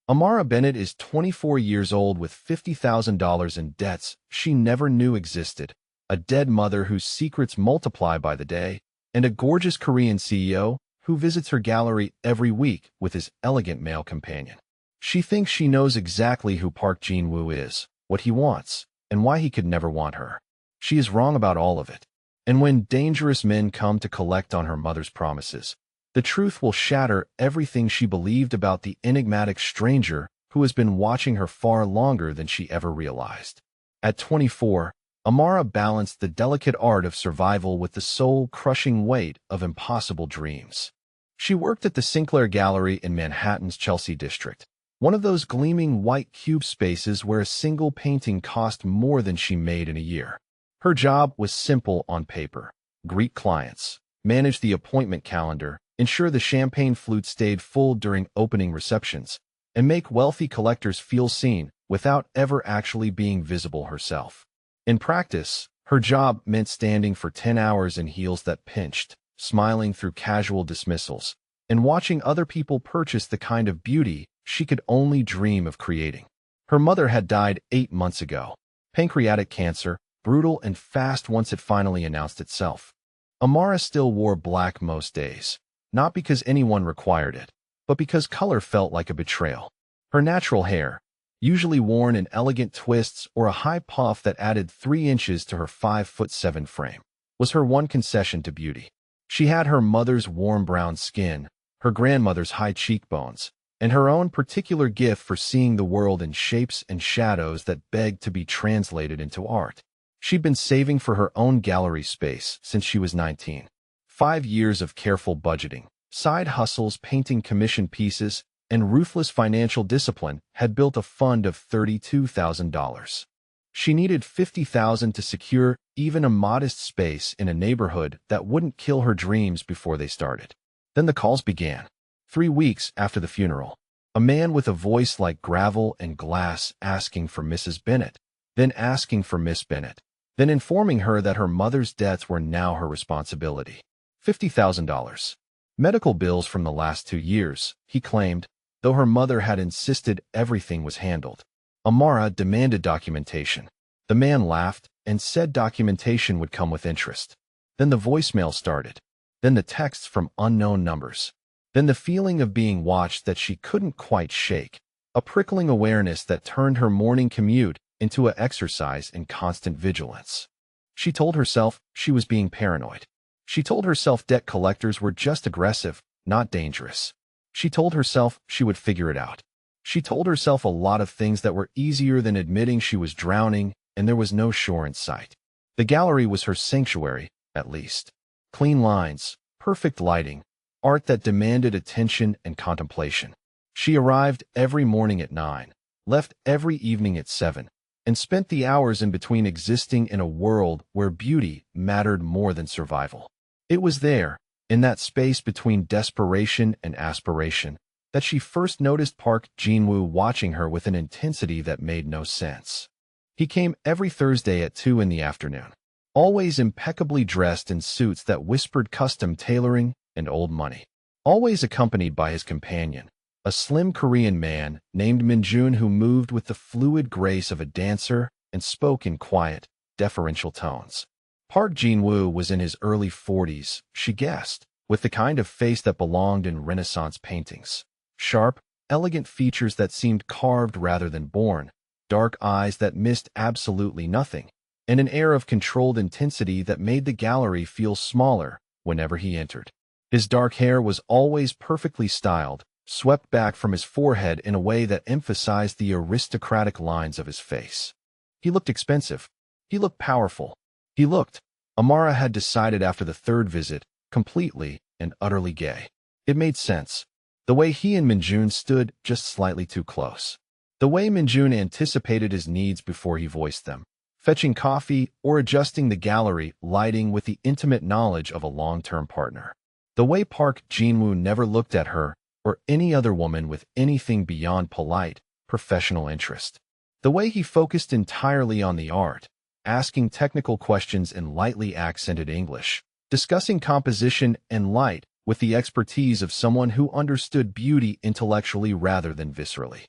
Amara Bennett is 24 years old with $50,000 in debts she never knew existed, a dead mother whose secrets multiply by the day, and a gorgeous Korean CEO who visits her gallery every week with his elegant male companion. She thinks she knows exactly who Park Jin-woo is, what he wants, and why he could never want her. She is wrong about all of it. And when dangerous men come to collect on her mother's promises, the truth will shatter everything she believed about the enigmatic stranger who has been watching her far longer than she ever realized. At 24, Amara balanced the delicate art of survival with the soul-crushing weight of impossible dreams. She worked at the Sinclair Gallery in Manhattan's Chelsea district, one of those gleaming white cube spaces where a single painting cost more than she made in a year. Her job was simple on paper: greet clients, manage the appointment calendar, ensure the champagne flute stayed full during opening receptions, and make wealthy collectors feel seen without ever actually being visible herself. In practice, her job meant standing for 10 hours in heels that pinched, smiling through casual dismissals, and watching other people purchase the kind of beauty she could only dream of creating. Her mother had died 8 months ago. Pancreatic cancer, brutal and fast once it finally announced itself. Amara still wore black most days, not because anyone required it, but because color felt like a betrayal. Her natural hair, usually worn in elegant twists or a high puff that added 3 inches to her 5'7" frame, was her one concession to beauty. She had her mother's warm brown skin, her grandmother's high cheekbones, and her own particular gift for seeing the world in shapes and shadows that begged to be translated into art. She'd been saving for her own gallery space since she was 19. 5 years of careful budgeting, side hustles, painting commission pieces, and ruthless financial discipline had built a fund of $32,000. She needed $50,000 to secure even a modest space in a neighborhood that wouldn't kill her dreams before they started. Then the calls began. 3 weeks after the funeral, a man with a voice like gravel and glass asking for Mrs. Bennett, then asking for Miss Bennett, then informing her that her mother's debts were now her responsibility. $50,000. Medical bills from the last 2 years, he claimed, though her mother had insisted everything was handled. Amara demanded documentation. The man laughed and said documentation would come with interest. Then the voicemail started. Then the texts from unknown numbers. Then the feeling of being watched that she couldn't quite shake. A prickling awareness that turned her morning commute into an exercise in constant vigilance. She told herself she was being paranoid. She told herself debt collectors were just aggressive, not dangerous. She told herself she would figure it out. She told herself a lot of things that were easier than admitting she was drowning and there was no shore in sight. The gallery was her sanctuary, at least. Clean lines, perfect lighting, art that demanded attention and contemplation. She arrived every morning at 9, left every evening at 7, and spent the hours in between existing in a world where beauty mattered more than survival. It was there, in that space between desperation and aspiration, that she first noticed Park Jin-woo watching her with an intensity that made no sense. He came every Thursday at 2 in the afternoon, always impeccably dressed in suits that whispered custom tailoring and old money, always accompanied by his companion, a slim Korean man named Min-jun who moved with the fluid grace of a dancer and spoke in quiet, deferential tones. Park Jin-woo was in his early 40s, she guessed, with the kind of face that belonged in Renaissance paintings. Sharp, elegant features that seemed carved rather than born, dark eyes that missed absolutely nothing, and an air of controlled intensity that made the gallery feel smaller whenever he entered. His dark hair was always perfectly styled, swept back from his forehead in a way that emphasized the aristocratic lines of his face. He looked expensive. He looked powerful. He looked, Amara had decided after the 3rd visit, completely and utterly gay. It made sense. The way he and Min-jun stood just slightly too close. The way Min-jun anticipated his needs before he voiced them, fetching coffee or adjusting the gallery lighting with the intimate knowledge of a long-term partner. The way Park Jin-woo never looked at her or any other woman with anything beyond polite, professional interest. The way he focused entirely on the art, asking technical questions in lightly accented English, discussing composition and light with the expertise of someone who understood beauty intellectually rather than viscerally.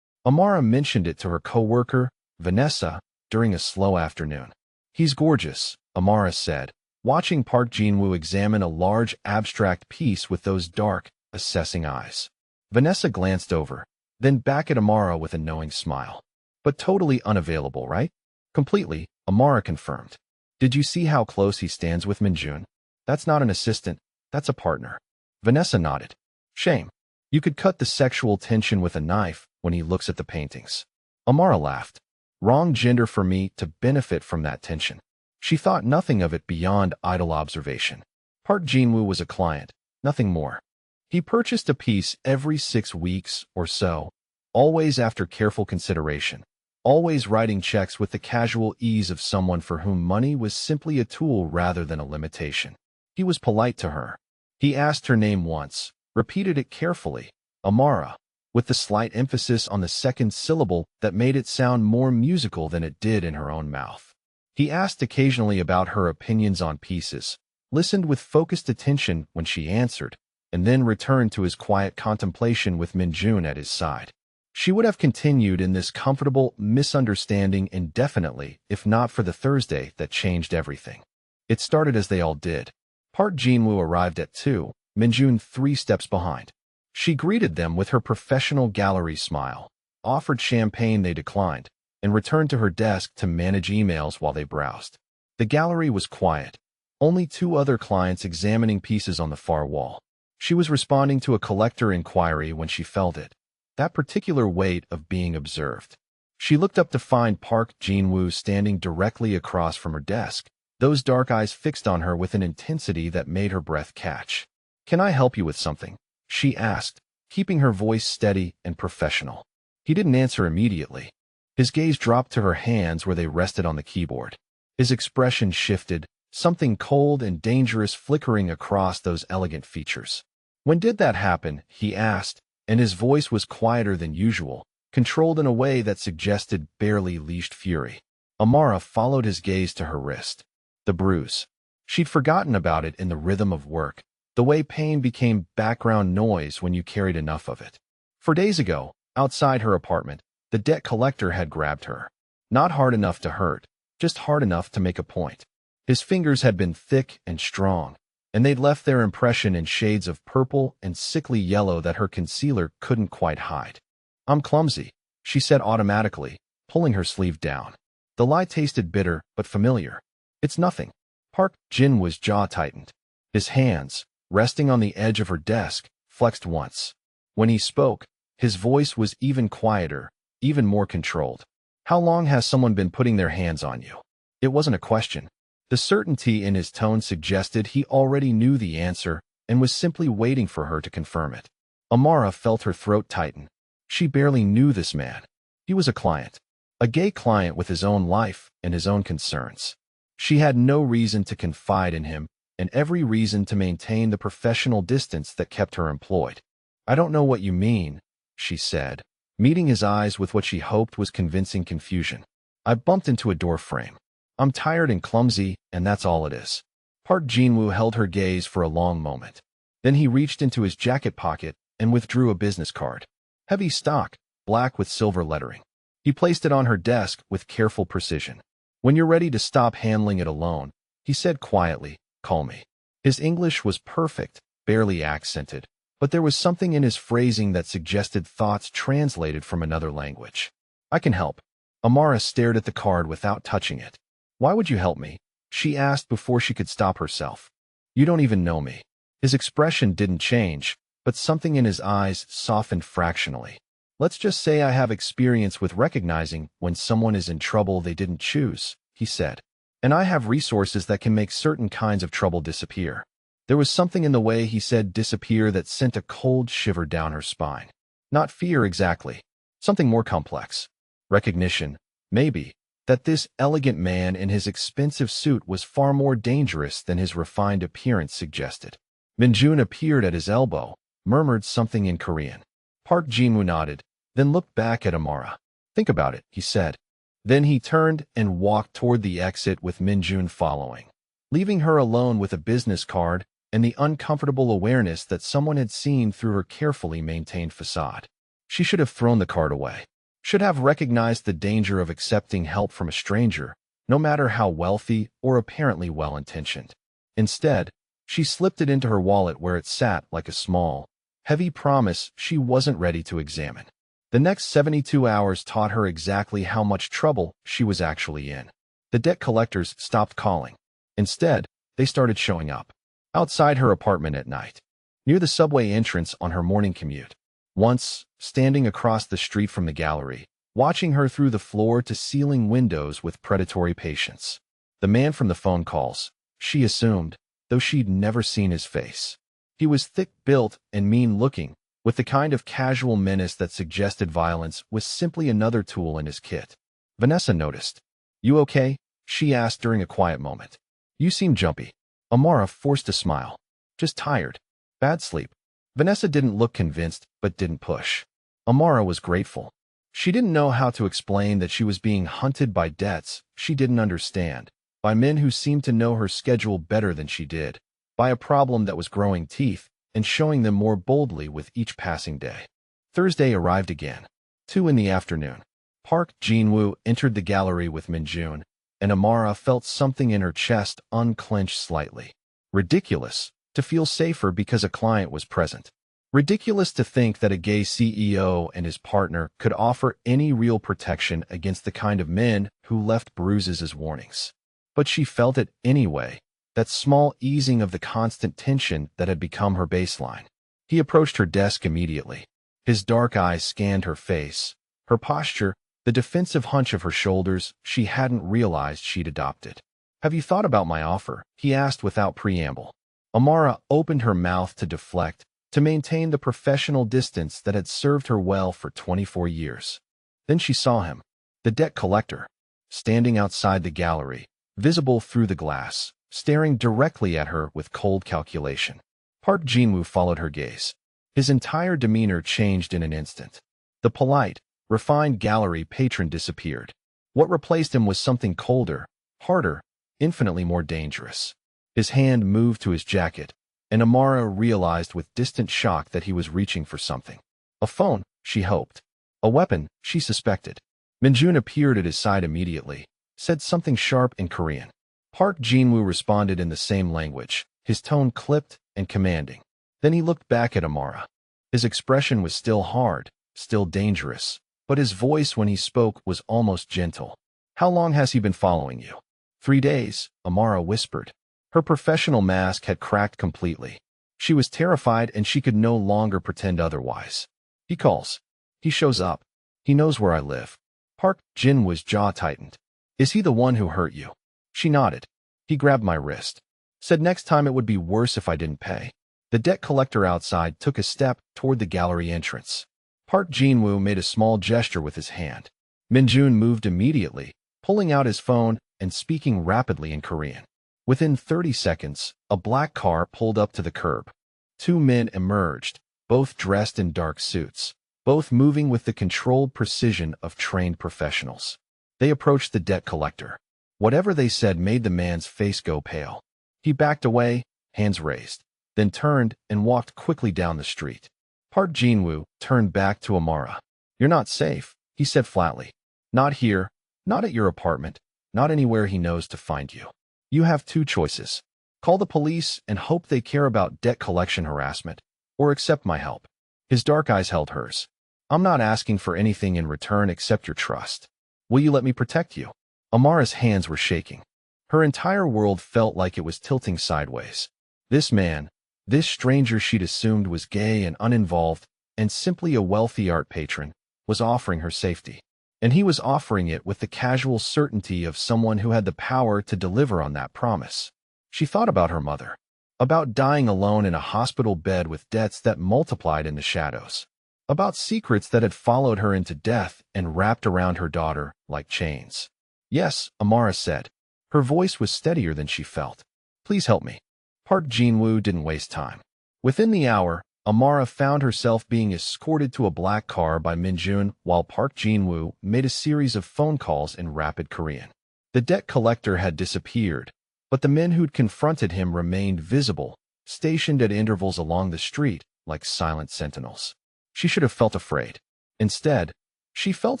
Amara mentioned it to her coworker, Vanessa, during a slow afternoon. "He's gorgeous," Amara said, watching Park Jin-woo examine a large abstract piece with those dark, assessing eyes. Vanessa glanced over, then back at Amara with a knowing smile. "But totally unavailable, right?" "Completely," Amara confirmed. "Did you see how close he stands with Minjun? That's not an assistant, that's a partner." Vanessa nodded. "Shame. You could cut the sexual tension with a knife when he looks at the paintings." Amara laughed. "Wrong gender for me to benefit from that tension." She thought nothing of it beyond idle observation. Park Jin-woo was a client, nothing more. He purchased a piece every 6 weeks or so, always after careful consideration, always writing checks with the casual ease of someone for whom money was simply a tool rather than a limitation. He was polite to her. He asked her name once, repeated it carefully, Amara, with the slight emphasis on the second syllable that made it sound more musical than it did in her own mouth. He asked occasionally about her opinions on pieces, listened with focused attention when she answered, and then returned to his quiet contemplation with Minjun at his side. She would have continued in this comfortable misunderstanding indefinitely if not for the Thursday that changed everything. It started as they all did. Park Jin-woo arrived at 2, Minjun 3 steps behind. She greeted them with her professional gallery smile, offered champagne they declined, and returned to her desk to manage emails while they browsed. The gallery was quiet, only 2 other clients examining pieces on the far wall. She was responding to a collector inquiry when she felt it, that particular weight of being observed. She looked up to find Park Jin-woo standing directly across from her desk, those dark eyes fixed on her with an intensity that made her breath catch. "Can I help you with something?" she asked, keeping her voice steady and professional. He didn't answer immediately. His gaze dropped to her hands where they rested on the keyboard. His expression shifted, something cold and dangerous flickering across those elegant features. "When did that happen?" he asked, and his voice was quieter than usual, controlled in a way that suggested barely leashed fury. Amara followed his gaze to her wrist. The bruise. She'd forgotten about it in the rhythm of work, the way pain became background noise when you carried enough of it. 4 days ago, outside her apartment, the debt collector had grabbed her. Not hard enough to hurt, just hard enough to make a point. His fingers had been thick and strong, and they'd left their impression in shades of purple and sickly yellow that her concealer couldn't quite hide. "I'm clumsy," she said automatically, pulling her sleeve down. The lie tasted bitter but familiar. "It's nothing." Park Jin-woo's jaw tightened. His hands, resting on the edge of her desk, flexed once. When he spoke, his voice was even quieter, even more controlled. "How long has someone been putting their hands on you?" It wasn't a question. The certainty in his tone suggested he already knew the answer and was simply waiting for her to confirm it. Amara felt her throat tighten. She barely knew this man. He was a client. A gay client with his own life and his own concerns. She had no reason to confide in him, and every reason to maintain the professional distance that kept her employed. "I don't know what you mean," she said, meeting his eyes with what she hoped was convincing confusion. "I bumped into a door frame. I'm tired and clumsy, and that's all it is." Park Jin-woo held her gaze for a long moment. Then he reached into his jacket pocket and withdrew a business card. Heavy stock, black with silver lettering. He placed it on her desk with careful precision. "When you're ready to stop handling it alone," he said quietly, "call me." His English was perfect, barely accented, but there was something in his phrasing that suggested thoughts translated from another language. "I can help." Amara stared at the card without touching it. "Why would you help me?" she asked before she could stop herself. "You don't even know me." His expression didn't change, but something in his eyes softened fractionally. "Let's just say I have experience with recognizing when someone is in trouble they didn't choose," he said. "And I have resources that can make certain kinds of trouble disappear." There was something in the way he said disappear that sent a cold shiver down her spine. Not fear exactly. Something more complex. Recognition, maybe, that this elegant man in his expensive suit was far more dangerous than his refined appearance suggested. Minjun appeared at his elbow, murmured something in Korean. Park Jin-woo nodded, then looked back at Amara. "Think about it," he said. Then he turned and walked toward the exit with Minjun following, leaving her alone with a business card and the uncomfortable awareness that someone had seen through her carefully maintained facade. She should have thrown the card away. should have recognized the danger of accepting help from a stranger, no matter how wealthy or apparently well-intentioned. Instead, she slipped it into her wallet where it sat like a small, heavy promise she wasn't ready to examine. The next 72 hours taught her exactly how much trouble she was actually in. The debt collectors stopped calling. Instead, they started showing up outside her apartment at night, near the subway entrance on her morning commute. Once, standing across the street from the gallery, watching her through the floor-to-ceiling windows with predatory patience. The man from the phone calls, she assumed, though she'd never seen his face. He was thick-built and mean-looking, with the kind of casual menace that suggested violence was simply another tool in his kit. Vanessa noticed. "You okay?" she asked during a quiet moment. "You seem jumpy." Amara forced a smile. "Just tired. Bad sleep." Vanessa didn't look convinced, but didn't push. Amara was grateful. She didn't know how to explain that she was being hunted by debts she didn't understand, by men who seemed to know her schedule better than she did, by a problem that was growing teeth and showing them more boldly with each passing day. Thursday arrived again. 2 in the afternoon. Park Jin-woo entered the gallery with Min-jun, and Amara felt something in her chest unclench slightly. Ridiculous to feel safer because a client was present. Ridiculous to think that a gay CEO and his partner could offer any real protection against the kind of men who left bruises as warnings. But she felt it anyway, that small easing of the constant tension that had become her baseline. He approached her desk immediately. His dark eyes scanned her face, her posture, the defensive hunch of her shoulders she hadn't realized she'd adopted. "Have you thought about my offer?" he asked without preamble. Amara opened her mouth to deflect, to maintain the professional distance that had served her well for 24 years. Then she saw him, the debt collector, standing outside the gallery, visible through the glass, staring directly at her with cold calculation. Park Jin-woo followed her gaze. His entire demeanor changed in an instant. The polite, refined gallery patron disappeared. What replaced him was something colder, harder, infinitely more dangerous. His hand moved to his jacket, and Amara realized with distant shock that he was reaching for something. A phone, she hoped. A weapon, she suspected. Min-jun appeared at his side immediately, said something sharp in Korean. Park Jin-woo responded in the same language, his tone clipped and commanding. Then he looked back at Amara. His expression was still hard, still dangerous, but his voice when he spoke was almost gentle. "How long has he been following you?" 3 days, Amara whispered. Her professional mask had cracked completely. She was terrified and she could no longer pretend otherwise. "He calls. He shows up. He knows where I live." Park Jin-woo's jaw tightened. "Is he the one who hurt you?" She nodded. "He grabbed my wrist. Said next time it would be worse if I didn't pay." The debt collector outside took a step toward the gallery entrance. Park Jin-woo made a small gesture with his hand. Min-jun moved immediately, pulling out his phone and speaking rapidly in Korean. Within 30 seconds, a black car pulled up to the curb. 2 men emerged, both dressed in dark suits, both moving with the controlled precision of trained professionals. They approached the debt collector. Whatever they said made the man's face go pale. He backed away, hands raised, then turned and walked quickly down the street. Park Jin-woo turned back to Amara. "You're not safe," he said flatly. "Not here, not at your apartment, not anywhere he knows to find you. You have 2 choices. Call the police and hope they care about debt collection harassment, or accept my help." His dark eyes held hers. "I'm not asking for anything in return except your trust. Will you let me protect you?" Amara's hands were shaking. Her entire world felt like it was tilting sideways. This man, this stranger she'd assumed was gay and uninvolved, and simply a wealthy art patron, was offering her safety. And he was offering it with the casual certainty of someone who had the power to deliver on that promise. She thought about her mother, about dying alone in a hospital bed with debts that multiplied in the shadows, about secrets that had followed her into death and wrapped around her daughter like chains. "Yes," Amara said. Her voice was steadier than she felt. "Please help me." Park Jin-woo didn't waste time. Within the hour, Amara found herself being escorted to a black car by Min-jun while Park Jin-woo made a series of phone calls in rapid Korean. The debt collector had disappeared, but the men who'd confronted him remained visible, stationed at intervals along the street like silent sentinels. She should have felt afraid. Instead, She felt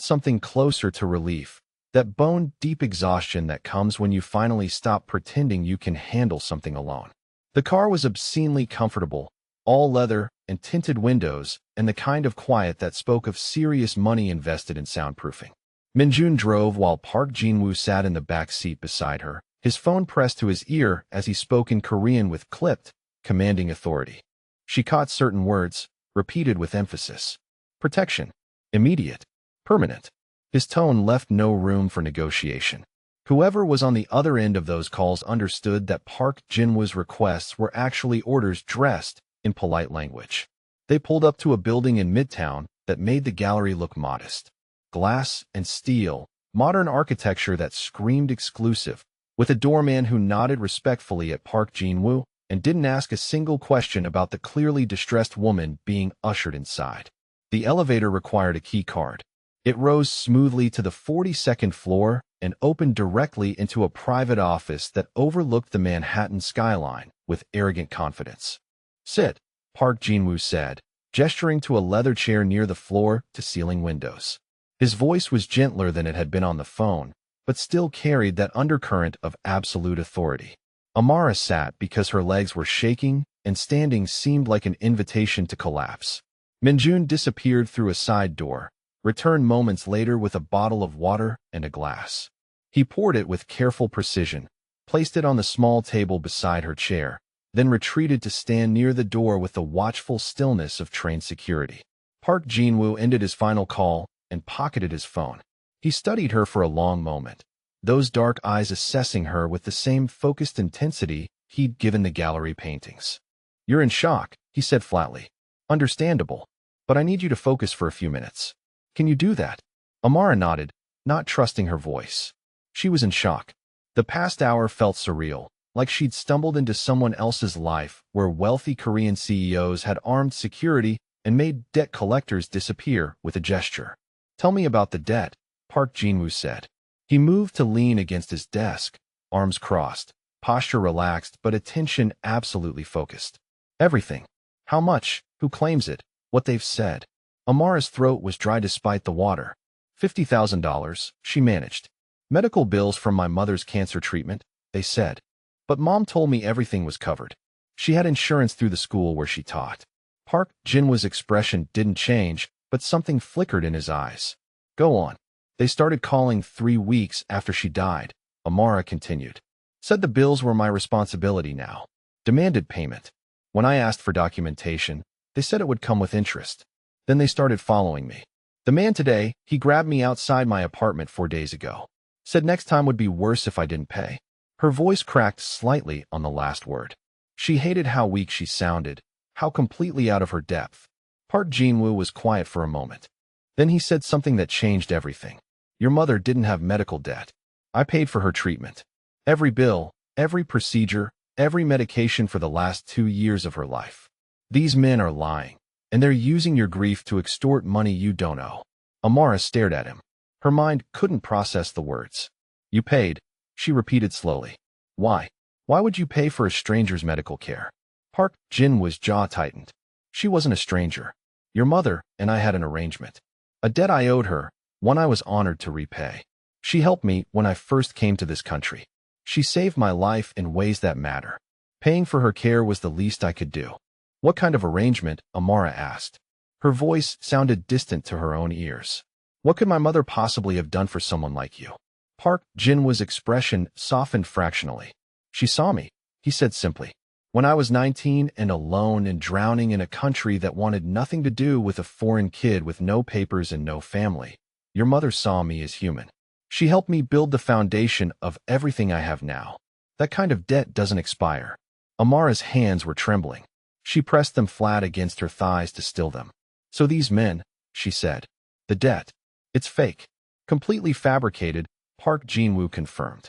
something closer to relief, that bone-deep exhaustion that comes when you finally stop pretending you can handle something alone. The car was obscenely comfortable, all leather and tinted windows, and the kind of quiet that spoke of serious money invested in soundproofing. Minjun drove while Park Jinwoo sat in the back seat beside her, his phone pressed to his ear as he spoke in Korean with clipped, commanding authority. She caught certain words, repeated with emphasis. Protection. Immediate. Permanent. His tone left no room for negotiation. Whoever was on the other end of those calls understood that Park Jinwoo's requests were actually orders dressed in polite language. They pulled up to a building in Midtown that made the gallery look modest. Glass and steel, modern architecture that screamed exclusive, with a doorman who nodded respectfully at Park Jinwoo and didn't ask a single question about the clearly distressed woman being ushered inside. The elevator required a key card. It rose smoothly to the 42nd floor and opened directly into a private office that overlooked the Manhattan skyline with arrogant confidence. Sit, Park Jinwoo said, gesturing to a leather chair near the floor-to-ceiling windows. His voice was gentler than it had been on the phone, but still carried that undercurrent of absolute authority. Amara sat because her legs were shaking, and standing seemed like an invitation to collapse. Minjun disappeared through a side door, returned moments later with a bottle of water and a glass. He poured it with careful precision, placed it on the small table beside her chair, then retreated to stand near the door with the watchful stillness of trained security. Park Jinwoo ended his final call and pocketed his phone. He studied her for a long moment, those dark eyes assessing her with the same focused intensity he'd given the gallery paintings. "You're in shock," he said flatly. "Understandable, but I need you to focus for a few minutes. Can you do that?" Amara nodded, not trusting her voice. She was in shock. The past hour felt surreal, like she'd stumbled into someone else's life where wealthy Korean CEOs had armed security and made debt collectors disappear with a gesture. "Tell me about the debt," Park Jinwoo said. He moved to lean against his desk, arms crossed, posture relaxed but attention absolutely focused. "Everything. How much, who claims it, what they've said." Amara's throat was dry despite the water. $50,000, she managed. "Medical bills from my mother's cancer treatment," they said. "But Mom told me everything was covered. She had insurance through the school where she taught." Park Jinwoo's expression didn't change, but something flickered in his eyes. "Go on." "They started calling 3 weeks after she died," Amara continued. "Said the bills were my responsibility now. Demanded payment. When I asked for documentation, they said it would come with interest. Then they started following me. The man today, he grabbed me outside my apartment 4 days ago. Said next time would be worse if I didn't pay." Her voice cracked slightly on the last word. She hated how weak she sounded, how completely out of her depth. Park Jinwoo was quiet for a moment. Then he said something that changed everything. "Your mother didn't have medical debt. I paid for her treatment. Every bill, every procedure, every medication for the last 2 years of her life. These men are lying, and they're using your grief to extort money you don't owe." Amara stared at him. Her mind couldn't process the words. "You paid," she repeated slowly. "Why? Why would you pay for a stranger's medical care?" Park Jinwoo's jaw tightened. "She wasn't a stranger. Your mother and I had an arrangement. A debt I owed her, one I was honored to repay. She helped me when I first came to this country. She saved my life in ways that matter. Paying for her care was the least I could do." "What kind of arrangement?" Amara asked. Her voice sounded distant to her own ears. "What could my mother possibly have done for someone like you?" Park Jinwoo's expression softened fractionally. "She saw me," he said simply. "When I was 19 and alone and drowning in a country that wanted nothing to do with a foreign kid with no papers and no family, your mother saw me as human. She helped me build the foundation of everything I have now. That kind of debt doesn't expire." Amara's hands were trembling. She pressed them flat against her thighs to still them. "So these men," she said. "The debt. It's fake. Completely fabricated," Park Jinwoo confirmed.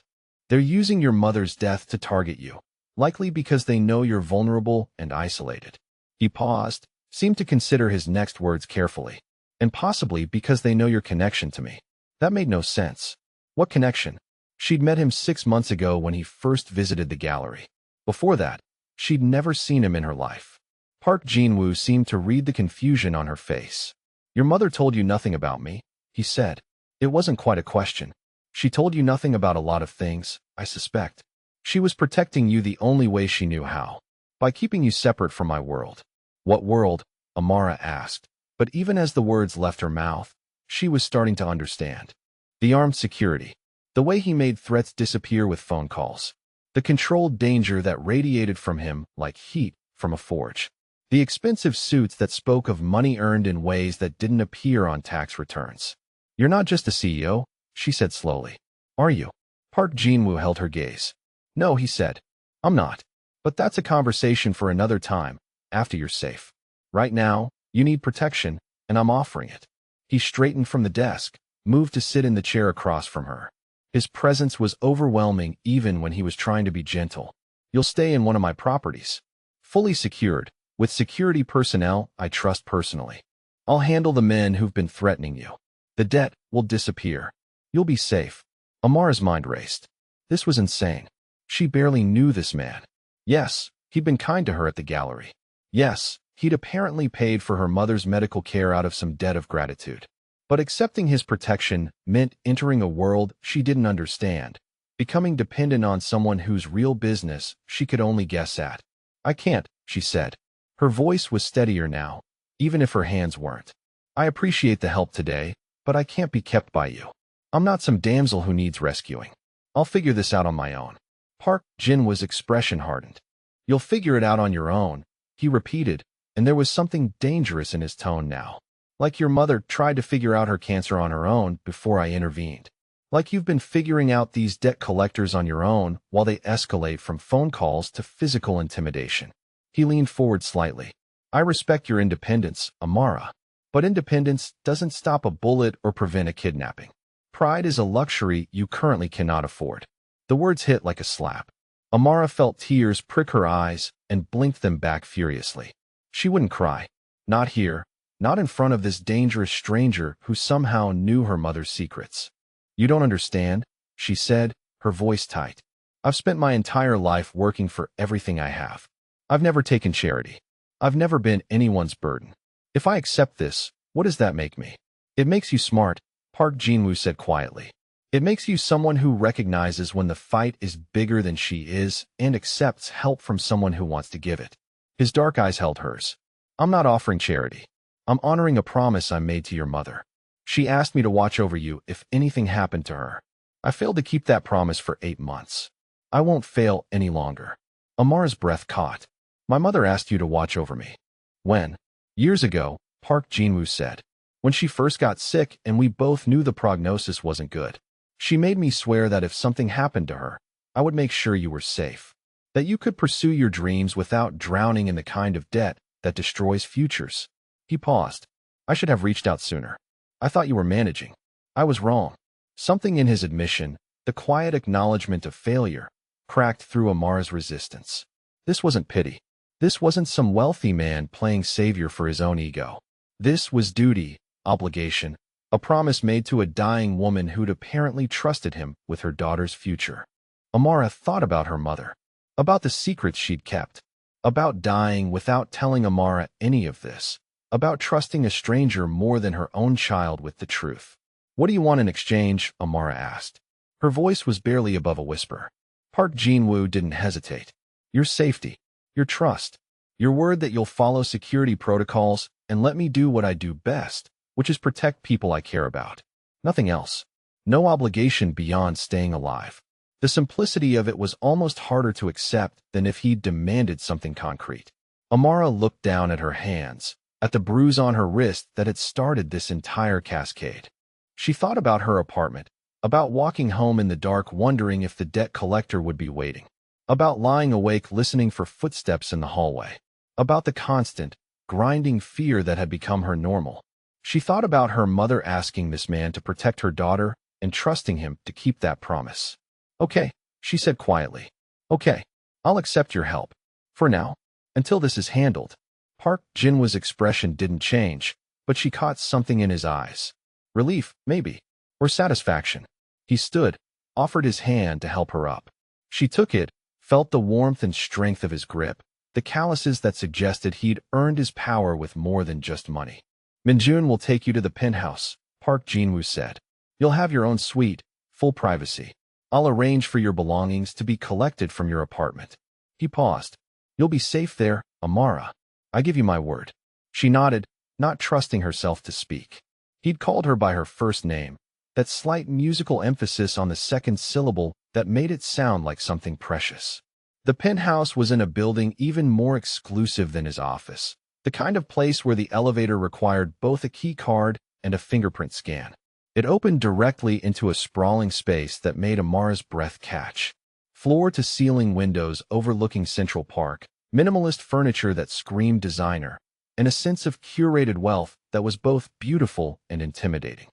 "They're using your mother's death to target you, likely because they know you're vulnerable and isolated." He paused, seemed to consider his next words carefully. "And possibly because they know your connection to me." That made no sense. What connection? She'd met him 6 months ago when he first visited the gallery. Before that, she'd never seen him in her life. Park Jinwoo seemed to read the confusion on her face. "Your mother told you nothing about me?" he said. It wasn't quite a question. She told you nothing about a lot of things, I suspect. She was protecting you the only way she knew how, by keeping you separate from my world. What world? Amara asked. But even as the words left her mouth, she was starting to understand. The armed security. The way he made threats disappear with phone calls. The controlled danger that radiated from him like heat from a forge. The expensive suits that spoke of money earned in ways that didn't appear on tax returns. You're not just a CEO, she said slowly. Are you? Park Jinwoo held her gaze. No, he said. I'm not. But that's a conversation for another time, after you're safe. Right now, you need protection, and I'm offering it. He straightened from the desk, moved to sit in the chair across from her. His presence was overwhelming even when he was trying to be gentle. You'll stay in one of my properties. Fully secured, with security personnel I trust personally. I'll handle the men who've been threatening you. The debt will disappear. You'll be safe. Amara's mind raced. This was insane. She barely knew this man. Yes, he'd been kind to her at the gallery. Yes, he'd apparently paid for her mother's medical care out of some debt of gratitude. But accepting his protection meant entering a world she didn't understand, becoming dependent on someone whose real business she could only guess at. I can't, she said. Her voice was steadier now, even if her hands weren't. I appreciate the help today, but I can't be kept by you. I'm not some damsel who needs rescuing. I'll figure this out on my own. Park Jinwoo's expression hardened. You'll figure it out on your own, he repeated, and there was something dangerous in his tone now. Like your mother tried to figure out her cancer on her own before I intervened. Like you've been figuring out these debt collectors on your own while they escalate from phone calls to physical intimidation. He leaned forward slightly. I respect your independence, Amara. But independence doesn't stop a bullet or prevent a kidnapping. Pride is a luxury you currently cannot afford. The words hit like a slap. Amara felt tears prick her eyes and blinked them back furiously. She wouldn't cry. Not here. Not in front of this dangerous stranger who somehow knew her mother's secrets. You don't understand, she said, her voice tight. I've spent my entire life working for everything I have. I've never taken charity. I've never been anyone's burden. If I accept this, what does that make me? It makes you smart, Park Jinwoo said quietly. It makes you someone who recognizes when the fight is bigger than she is and accepts help from someone who wants to give it. His dark eyes held hers. I'm not offering charity. I'm honoring a promise I made to your mother. She asked me to watch over you if anything happened to her. I failed to keep that promise for 8 months. I won't fail any longer. Amara's breath caught. My mother asked you to watch over me. When? Years ago, Park Jinwoo said. When she first got sick and we both knew the prognosis wasn't good. She made me swear that if something happened to her, I would make sure you were safe. That you could pursue your dreams without drowning in the kind of debt that destroys futures. He paused. I should have reached out sooner. I thought you were managing. I was wrong. Something in his admission, the quiet acknowledgement of failure, cracked through Amara's resistance. This wasn't pity. This wasn't some wealthy man playing savior for his own ego. This was duty, obligation, a promise made to a dying woman who'd apparently trusted him with her daughter's future. Amara thought about her mother, about the secrets she'd kept, about dying without telling Amara any of this, about trusting a stranger more than her own child with the truth. What do you want in exchange? Amara asked. Her voice was barely above a whisper. Park Jinwoo didn't hesitate. Your safety, your trust, your word that you'll follow security protocols and let me do what I do best, which is protect people I care about. Nothing else. No obligation beyond staying alive. The simplicity of it was almost harder to accept than if he'd demanded something concrete. Amara looked down at her hands, at the bruise on her wrist that had started this entire cascade. She thought about her apartment, about walking home in the dark wondering if the debt collector would be waiting, about lying awake listening for footsteps in the hallway, about the constant, grinding fear that had become her normal. She thought about her mother asking this man to protect her daughter and trusting him to keep that promise. Okay, she said quietly. Okay, I'll accept your help. For now, until this is handled. Park Jinwoo's expression didn't change, but she caught something in his eyes. Relief, maybe, or satisfaction. He stood, offered his hand to help her up. She took it, felt the warmth and strength of his grip, the calluses that suggested he'd earned his power with more than just money. Minjun will take you to the penthouse, Park Jin-woo said. You'll have your own suite, full privacy. I'll arrange for your belongings to be collected from your apartment. He paused. You'll be safe there, Amara. I give you my word. She nodded, not trusting herself to speak. He'd called her by her first name, that slight musical emphasis on the second syllable that made it sound like something precious. The penthouse was in a building even more exclusive than his office, the kind of place where the elevator required both a key card and a fingerprint scan. It opened directly into a sprawling space that made Amara's breath catch. Floor-to-ceiling windows overlooking Central Park, minimalist furniture that screamed designer, and a sense of curated wealth that was both beautiful and intimidating.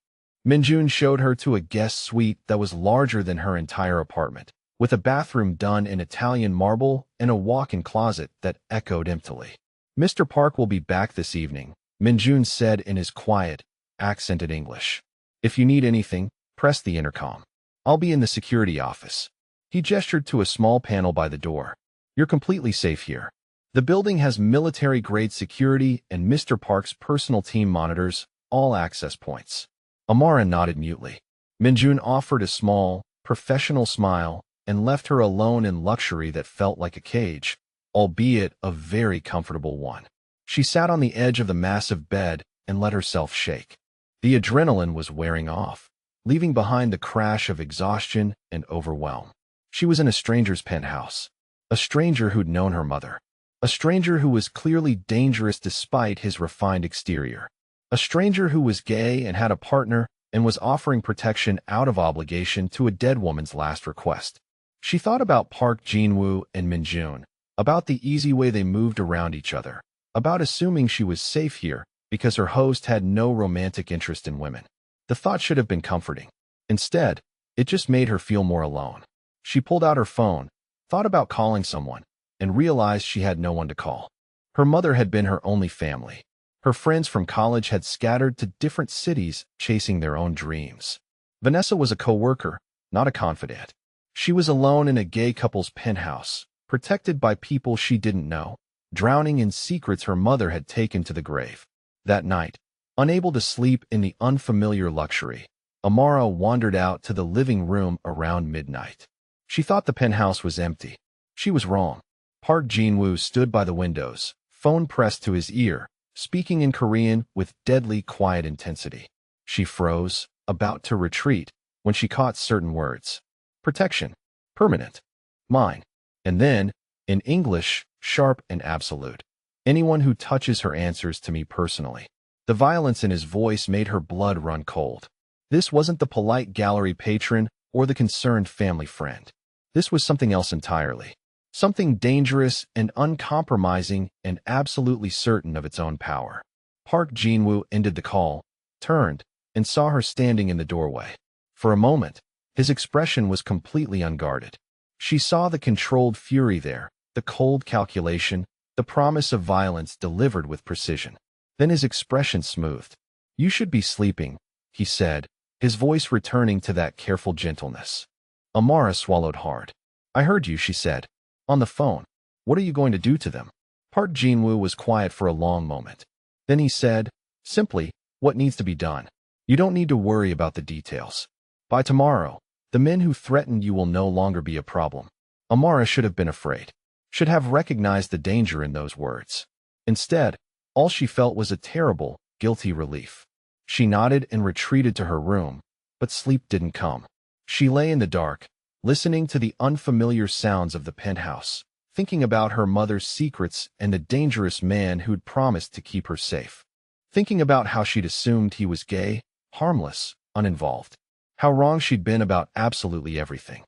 Minjun showed her to a guest suite that was larger than her entire apartment, with a bathroom done in Italian marble and a walk-in closet that echoed emptily. Mr. Park will be back this evening, Minjun said in his quiet, accented English. If you need anything, press the intercom. I'll be in the security office. He gestured to a small panel by the door. You're completely safe here. The building has military-grade security and Mr. Park's personal team monitors, all access points. Amara nodded mutely. Minjun offered a small, professional smile and left her alone in luxury that felt like a cage, albeit a very comfortable one. She sat on the edge of the massive bed and let herself shake. The adrenaline was wearing off, leaving behind the crash of exhaustion and overwhelm. She was in a stranger's penthouse, a stranger who'd known her mother, a stranger who was clearly dangerous despite his refined exterior. A stranger who was gay and had a partner and was offering protection out of obligation to a dead woman's last request. She thought about Park Jin-woo and Minjun, about the easy way they moved around each other, about assuming she was safe here because her host had no romantic interest in women. The thought should have been comforting. Instead, it just made her feel more alone. She pulled out her phone, thought about calling someone, and realized she had no one to call. Her mother had been her only family. Her friends from college had scattered to different cities chasing their own dreams. Vanessa was a co-worker, not a confidant. She was alone in a gay couple's penthouse, protected by people she didn't know, drowning in secrets her mother had taken to the grave. That night, unable to sleep in the unfamiliar luxury, Amara wandered out to the living room around midnight. She thought the penthouse was empty. She was wrong. Park Jin-woo stood by the windows, phone pressed to his ear, speaking in Korean with deadly quiet intensity. She froze, about to retreat, when she caught certain words. Protection. Permanent. Mine. And then, in English, sharp and absolute. Anyone who touches her answers to me personally. The violence in his voice made her blood run cold. This wasn't the polite gallery patron or the concerned family friend. This was something else entirely. Something dangerous and uncompromising and absolutely certain of its own power. Park Jin-woo ended the call, turned, and saw her standing in the doorway. For a moment, his expression was completely unguarded. She saw the controlled fury there, the cold calculation, the promise of violence delivered with precision. Then his expression smoothed. You should be sleeping, he said, his voice returning to that careful gentleness. Amara swallowed hard. I heard you, she said. On the phone. What are you going to do to them? Park Jin-woo was quiet for a long moment. Then he said, simply, what needs to be done. You don't need to worry about the details. By tomorrow, the men who threatened you will no longer be a problem. Amara should have been afraid, should have recognized the danger in those words. Instead, all she felt was a terrible, guilty relief. She nodded and retreated to her room, but sleep didn't come. She lay in the dark, listening to the unfamiliar sounds of the penthouse, thinking about her mother's secrets and the dangerous man who'd promised to keep her safe. Thinking about how she'd assumed he was gay, harmless, uninvolved. How wrong she'd been about absolutely everything.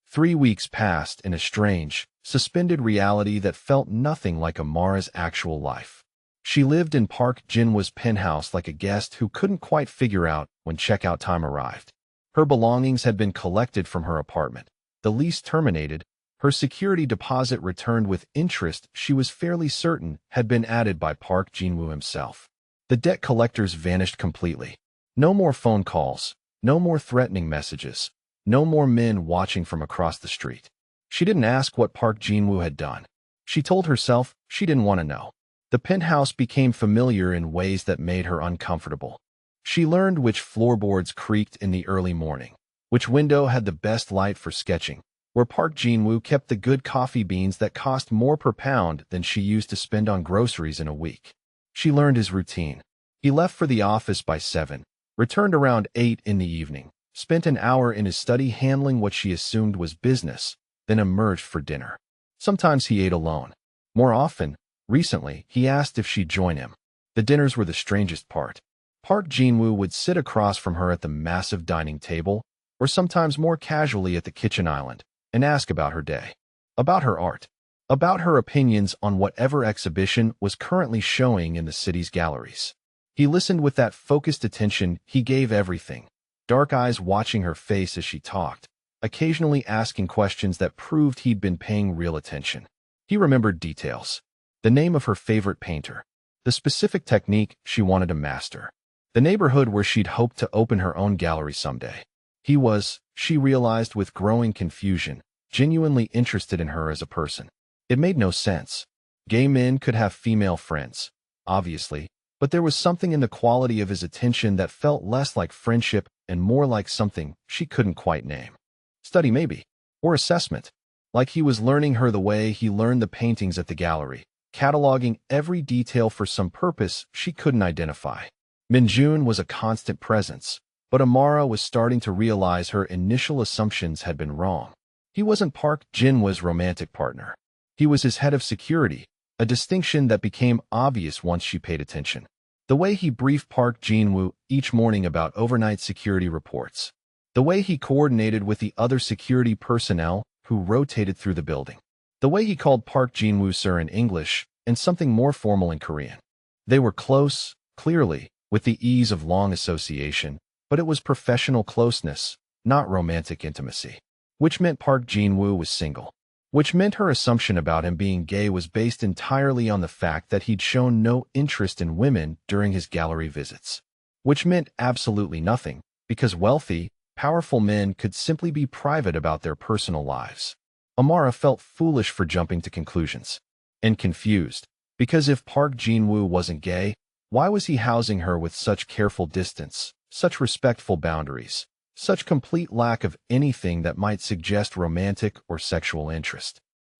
3 weeks passed in a strange, suspended reality that felt nothing like Amara's actual life. She lived in Park Jin-woo's penthouse like a guest who couldn't quite figure out when checkout time arrived. Her belongings had been collected from her apartment, the lease terminated, her security deposit returned with interest she was fairly certain had been added by Park Jin-woo himself. The debt collectors vanished completely. No more phone calls, no more threatening messages, no more men watching from across the street. She didn't ask what Park Jin-woo had done. She told herself she didn't want to know. The penthouse became familiar in ways that made her uncomfortable. She learned which floorboards creaked in the early morning, which window had the best light for sketching, where Park Jin-woo kept the good coffee beans that cost more per pound than she used to spend on groceries in a week. She learned his routine. He left for the office by 7, returned around 8 in the evening, spent an hour in his study handling what she assumed was business, then emerged for dinner. Sometimes he ate alone. More often, recently, he asked if she'd join him. The dinners were the strangest part. Park Jin-woo would sit across from her at the massive dining table, or sometimes more casually at the kitchen island, and ask about her day, about her art, about her opinions on whatever exhibition was currently showing in the city's galleries. He listened with that focused attention he gave everything, dark eyes watching her face as she talked, occasionally asking questions that proved he'd been paying real attention. He remembered details, the name of her favorite painter, the specific technique she wanted to master, the neighborhood where she'd hoped to open her own gallery someday. He was, she realized with growing confusion, genuinely interested in her as a person. It made no sense. Gay men could have female friends, obviously, but there was something in the quality of his attention that felt less like friendship and more like something she couldn't quite name. Study maybe, or assessment. Like he was learning her the way he learned the paintings at the gallery, cataloging every detail for some purpose she couldn't identify. Minjun was a constant presence, but Amara was starting to realize her initial assumptions had been wrong. He wasn't Park Jin-woo's romantic partner. He was his head of security, a distinction that became obvious once she paid attention. The way he briefed Park Jin-woo each morning about overnight security reports. The way he coordinated with the other security personnel who rotated through the building. The way he called Park Jin-woo sir in English and something more formal in Korean. They were close, clearly, with the ease of long association, but it was professional closeness, not romantic intimacy. Which meant Park Jin-woo was single. Which meant her assumption about him being gay was based entirely on the fact that he'd shown no interest in women during his gallery visits. Which meant absolutely nothing, because wealthy, powerful men could simply be private about their personal lives. Amara felt foolish for jumping to conclusions. And confused, because if Park Jin-woo wasn't gay, why was he housing her with such careful distance, such respectful boundaries, such complete lack of anything that might suggest romantic or sexual interest?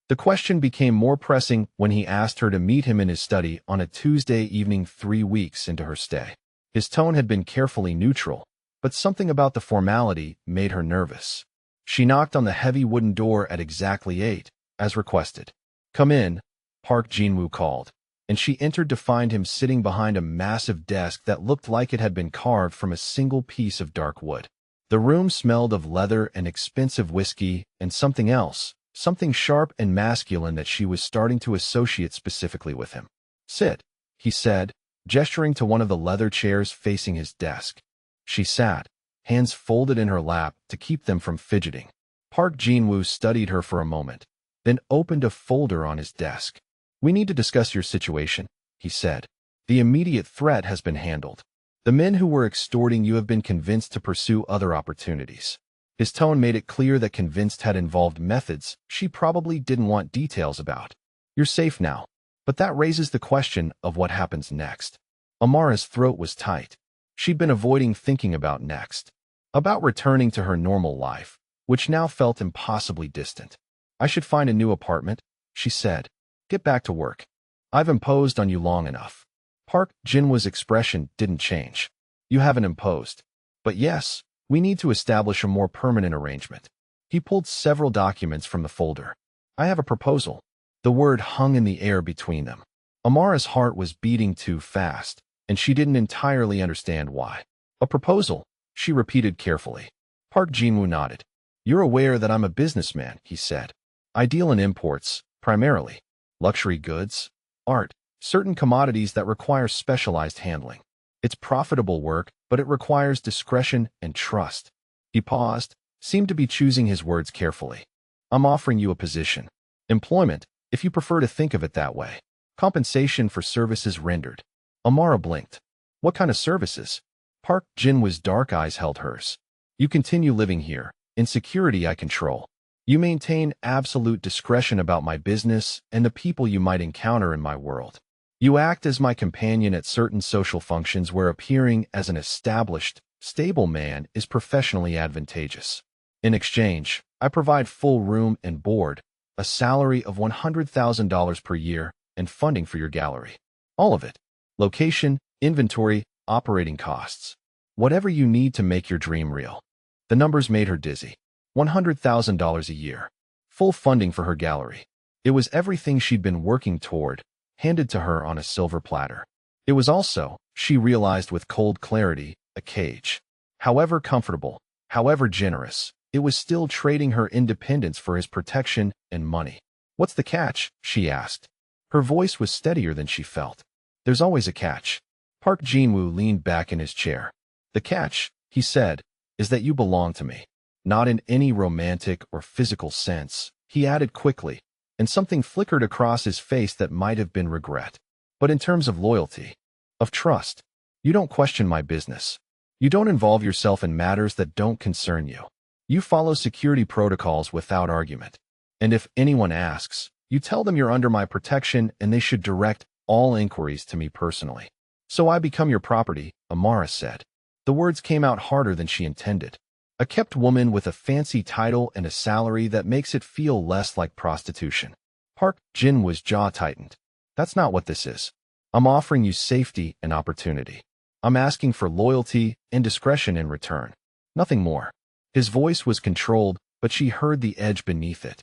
The question became more pressing when he asked her to meet him in his study on a Tuesday evening 3 weeks into her stay. His tone had been carefully neutral, but something about the formality made her nervous. She knocked on the heavy wooden door at exactly 8, as requested. "Come in," Park Jin-woo called, and she entered to find him sitting behind a massive desk that looked like it had been carved from a single piece of dark wood. The room smelled of leather and expensive whiskey and something else, something sharp and masculine that she was starting to associate specifically with him. "Sit," he said, gesturing to one of the leather chairs facing his desk. She sat, hands folded in her lap to keep them from fidgeting. Park Jin-woo studied her for a moment, then opened a folder on his desk. "We need to discuss your situation," he said. "The immediate threat has been handled. The men who were extorting you have been convinced to pursue other opportunities." His tone made it clear that convinced had involved methods she probably didn't want details about. "You're safe now. But that raises the question of what happens next." Amara's throat was tight. She'd been avoiding thinking about next. About returning to her normal life, which now felt impossibly distant. "I should find a new apartment," she said. "Get back to work. I've imposed on you long enough." Park Jin-woo's expression didn't change. "You haven't imposed. But yes, we need to establish a more permanent arrangement." He pulled several documents from the folder. "I have a proposal." The word hung in the air between them. Amara's heart was beating too fast, and she didn't entirely understand why. "A proposal," she repeated carefully. Park Jin-woo nodded. "You're aware that I'm a businessman," he said. "I deal in imports, primarily. Luxury goods, art, certain commodities that require specialized handling. It's profitable work, but it requires discretion and trust." He paused, seemed to be choosing his words carefully. "I'm offering you a position. Employment, if you prefer to think of it that way. Compensation for services rendered." Amara blinked. "What kind of services?" Park Jin-woo's dark eyes held hers. "You continue living here, in security I control. You maintain absolute discretion about my business and the people you might encounter in my world. You act as my companion at certain social functions where appearing as an established, stable man is professionally advantageous. In exchange, I provide full room and board, a salary of $100,000 per year, and funding for your gallery. All of it. Location, inventory, operating costs. Whatever you need to make your dream real. The numbers made her dizzy. $100,000 a year. Full funding for her gallery. It was everything she'd been working toward, handed to her on a silver platter. It was also, she realized with cold clarity, a cage. However comfortable, however generous, it was still trading her independence for his protection and money. What's the catch? She asked. Her voice was steadier than she felt. There's always a catch. Park Jin-woo leaned back in his chair. The catch, he said, is that you belong to me. Not in any romantic or physical sense, he added quickly, and something flickered across his face that might have been regret. But in terms of loyalty, of trust, you don't question my business. You don't involve yourself in matters that don't concern you. You follow security protocols without argument. And if anyone asks, you tell them you're under my protection and they should direct all inquiries to me personally. So I become your property, Amara said. The words came out harder than she intended. A kept woman with a fancy title and a salary that makes it feel less like prostitution. Park Jin-woo's jaw tightened. That's not what this is. I'm offering you safety and opportunity. I'm asking for loyalty and discretion in return. Nothing more. His voice was controlled, but she heard the edge beneath it.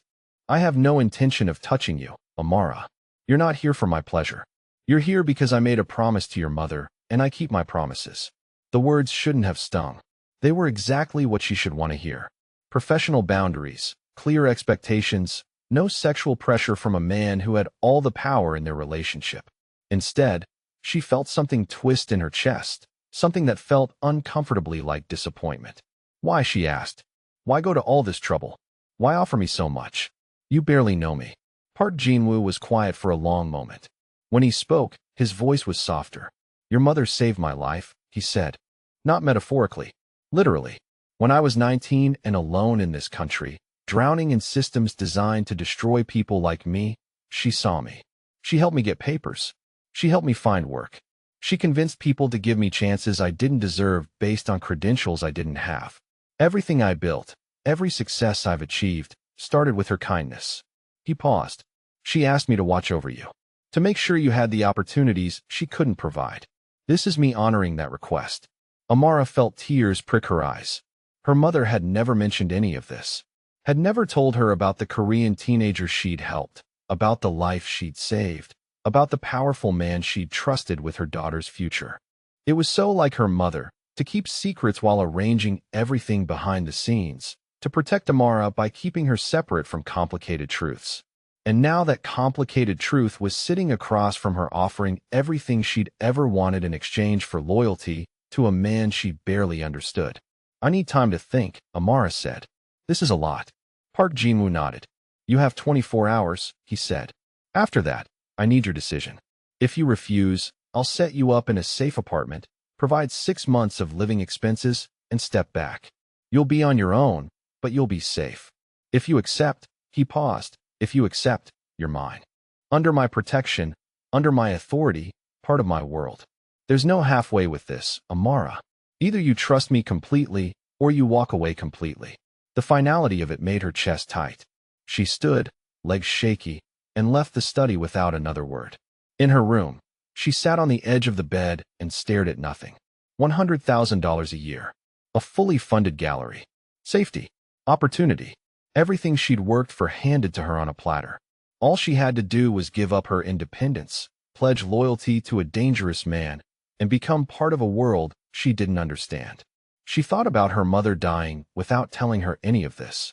I have no intention of touching you, Amara. You're not here for my pleasure. You're here because I made a promise to your mother, and I keep my promises. The words shouldn't have stung. They were exactly what she should want to hear. Professional boundaries, clear expectations, no sexual pressure from a man who had all the power in their relationship. Instead, she felt something twist in her chest, something that felt uncomfortably like disappointment. Why, she asked. Why go to all this trouble? Why offer me so much? You barely know me. Park Jin-woo was quiet for a long moment. When he spoke, his voice was softer. Your mother saved my life, he said. Not metaphorically. Literally. When I was 19 and alone in this country, drowning in systems designed to destroy people like me, she saw me. She helped me get papers. She helped me find work. She convinced people to give me chances I didn't deserve based on credentials I didn't have. Everything I built, every success I've achieved, started with her kindness. He paused. She asked me to watch over you, to make sure you had the opportunities she couldn't provide. This is me honoring that request. Amara felt tears prick her eyes. Her mother had never mentioned any of this, had never told her about the Korean teenager she'd helped, about the life she'd saved, about the powerful man she'd trusted with her daughter's future. It was so like her mother, to keep secrets while arranging everything behind the scenes, to protect Amara by keeping her separate from complicated truths. And now that complicated truth was sitting across from her, offering everything she'd ever wanted in exchange for loyalty to a man she barely understood. I need time to think, Amara said. This is a lot. Park Jin-woo nodded. You have 24 hours, he said. After that, I need your decision. If you refuse, I'll set you up in a safe apartment, provide 6 months of living expenses, and step back. You'll be on your own, but you'll be safe. If you accept, he paused, if you accept, you're mine. Under my protection, under my authority, part of my world. There's no halfway with this, Amara. Either you trust me completely, or you walk away completely. The finality of it made her chest tight. She stood, legs shaky, and left the study without another word. In her room, she sat on the edge of the bed and stared at nothing. $100,000 a year. A fully funded gallery. Safety. Opportunity. Everything she'd worked for handed to her on a platter. All she had to do was give up her independence, pledge loyalty to a dangerous man, and become part of a world she didn't understand. She thought about her mother dying without telling her any of this.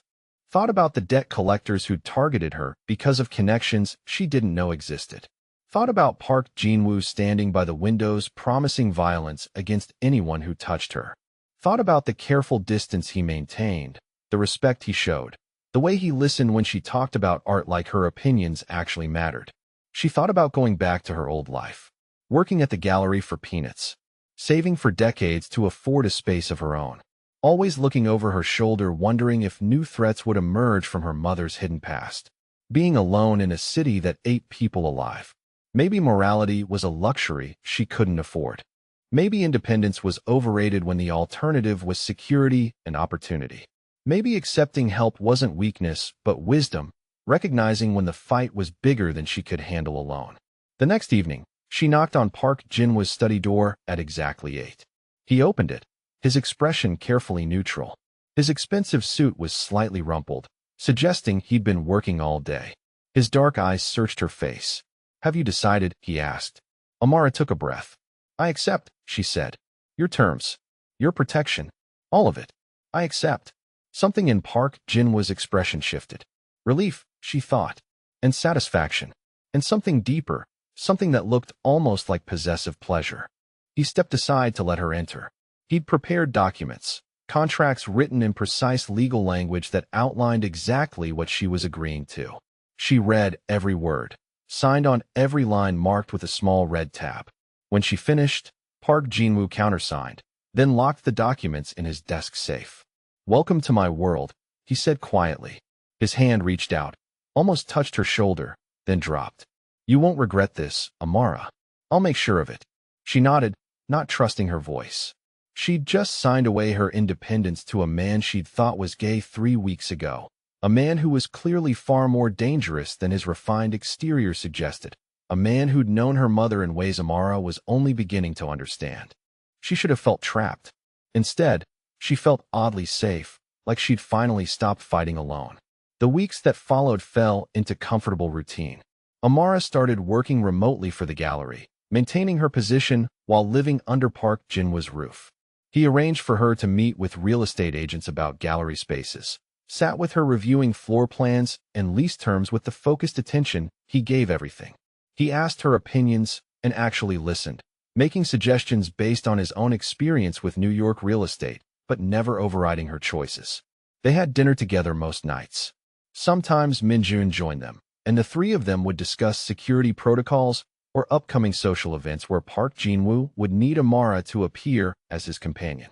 Thought about the debt collectors who'd targeted her because of connections she didn't know existed. Thought about Park Jin-woo standing by the windows promising violence against anyone who touched her. Thought about the careful distance he maintained, the respect he showed, the way he listened when she talked about art like her opinions actually mattered. She thought about going back to her old life. Working at the gallery for peanuts. Saving for decades to afford a space of her own. Always looking over her shoulder wondering if new threats would emerge from her mother's hidden past. Being alone in a city that ate people alive. Maybe morality was a luxury she couldn't afford. Maybe independence was overrated when the alternative was security and opportunity. Maybe accepting help wasn't weakness, but wisdom, recognizing when the fight was bigger than she could handle alone. The next evening, she knocked on Park Jin-woo's study door at exactly 8. He opened it, his expression carefully neutral. His expensive suit was slightly rumpled, suggesting he'd been working all day. His dark eyes searched her face. "Have you decided?" he asked. Amara took a breath. "I accept," she said. "Your terms. Your protection. All of it. I accept." Something in Park Jin-woo's expression shifted. Relief, she thought, and satisfaction, and something deeper, something that looked almost like possessive pleasure. He stepped aside to let her enter. He'd prepared documents, contracts written in precise legal language that outlined exactly what she was agreeing to. She read every word, signed on every line marked with a small red tab. When she finished, Park Jin-woo countersigned, then locked the documents in his desk safe. "Welcome to my world," he said quietly. His hand reached out, almost touched her shoulder, then dropped. "You won't regret this, Amara. I'll make sure of it." She nodded, not trusting her voice. She'd just signed away her independence to a man she'd thought was gay 3 weeks ago. A man who was clearly far more dangerous than his refined exterior suggested. A man who'd known her mother in ways Amara was only beginning to understand. She should have felt trapped. Instead, she felt oddly safe, like she'd finally stopped fighting alone. The weeks that followed fell into comfortable routine. Amara started working remotely for the gallery, maintaining her position while living under Park Jin-woo's roof. He arranged for her to meet with real estate agents about gallery spaces, sat with her reviewing floor plans and lease terms with the focused attention he gave everything. He asked her opinions and actually listened, making suggestions based on his own experience with New York real estate, but never overriding her choices. They had dinner together most nights. Sometimes Min-jun joined them, and the three of them would discuss security protocols or upcoming social events where Park Jin-woo would need Amara to appear as his companion.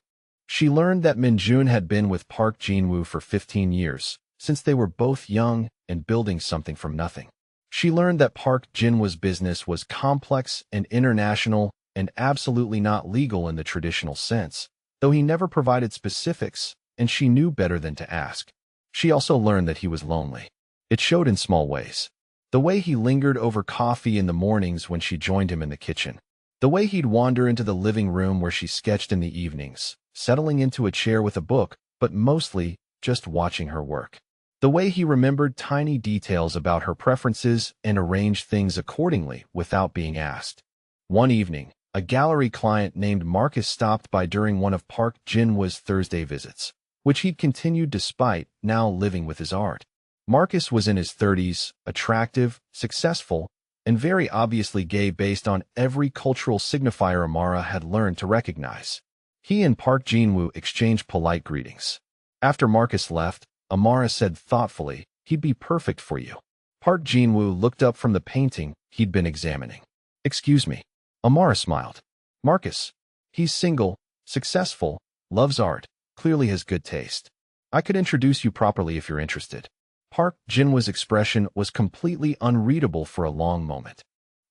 She learned that Min-jun had been with Park Jin-woo for 15 years, since they were both young and building something from nothing. She learned that Park Jin-woo's business was complex and international and absolutely not legal in the traditional sense, though he never provided specifics, and she knew better than to ask. She also learned that he was lonely. It showed in small ways. The way he lingered over coffee in the mornings when she joined him in the kitchen. The way he'd wander into the living room where she sketched in the evenings, settling into a chair with a book, but mostly just watching her work. The way he remembered tiny details about her preferences and arranged things accordingly without being asked. One evening, a gallery client named Marcus stopped by during one of Park Jin-woo's Thursday visits, which he'd continued despite now living with his art. Marcus was in his 30s, attractive, successful, and very obviously gay based on every cultural signifier Amara had learned to recognize. He and Park Jin-woo exchanged polite greetings. After Marcus left, Amara said thoughtfully, "He'd be perfect for you." Park Jin-woo looked up from the painting he'd been examining. "Excuse me." Amara smiled. "Marcus. He's single, successful, loves art, clearly has good taste. I could introduce you properly if you're interested." Park Jin-woo's expression was completely unreadable for a long moment.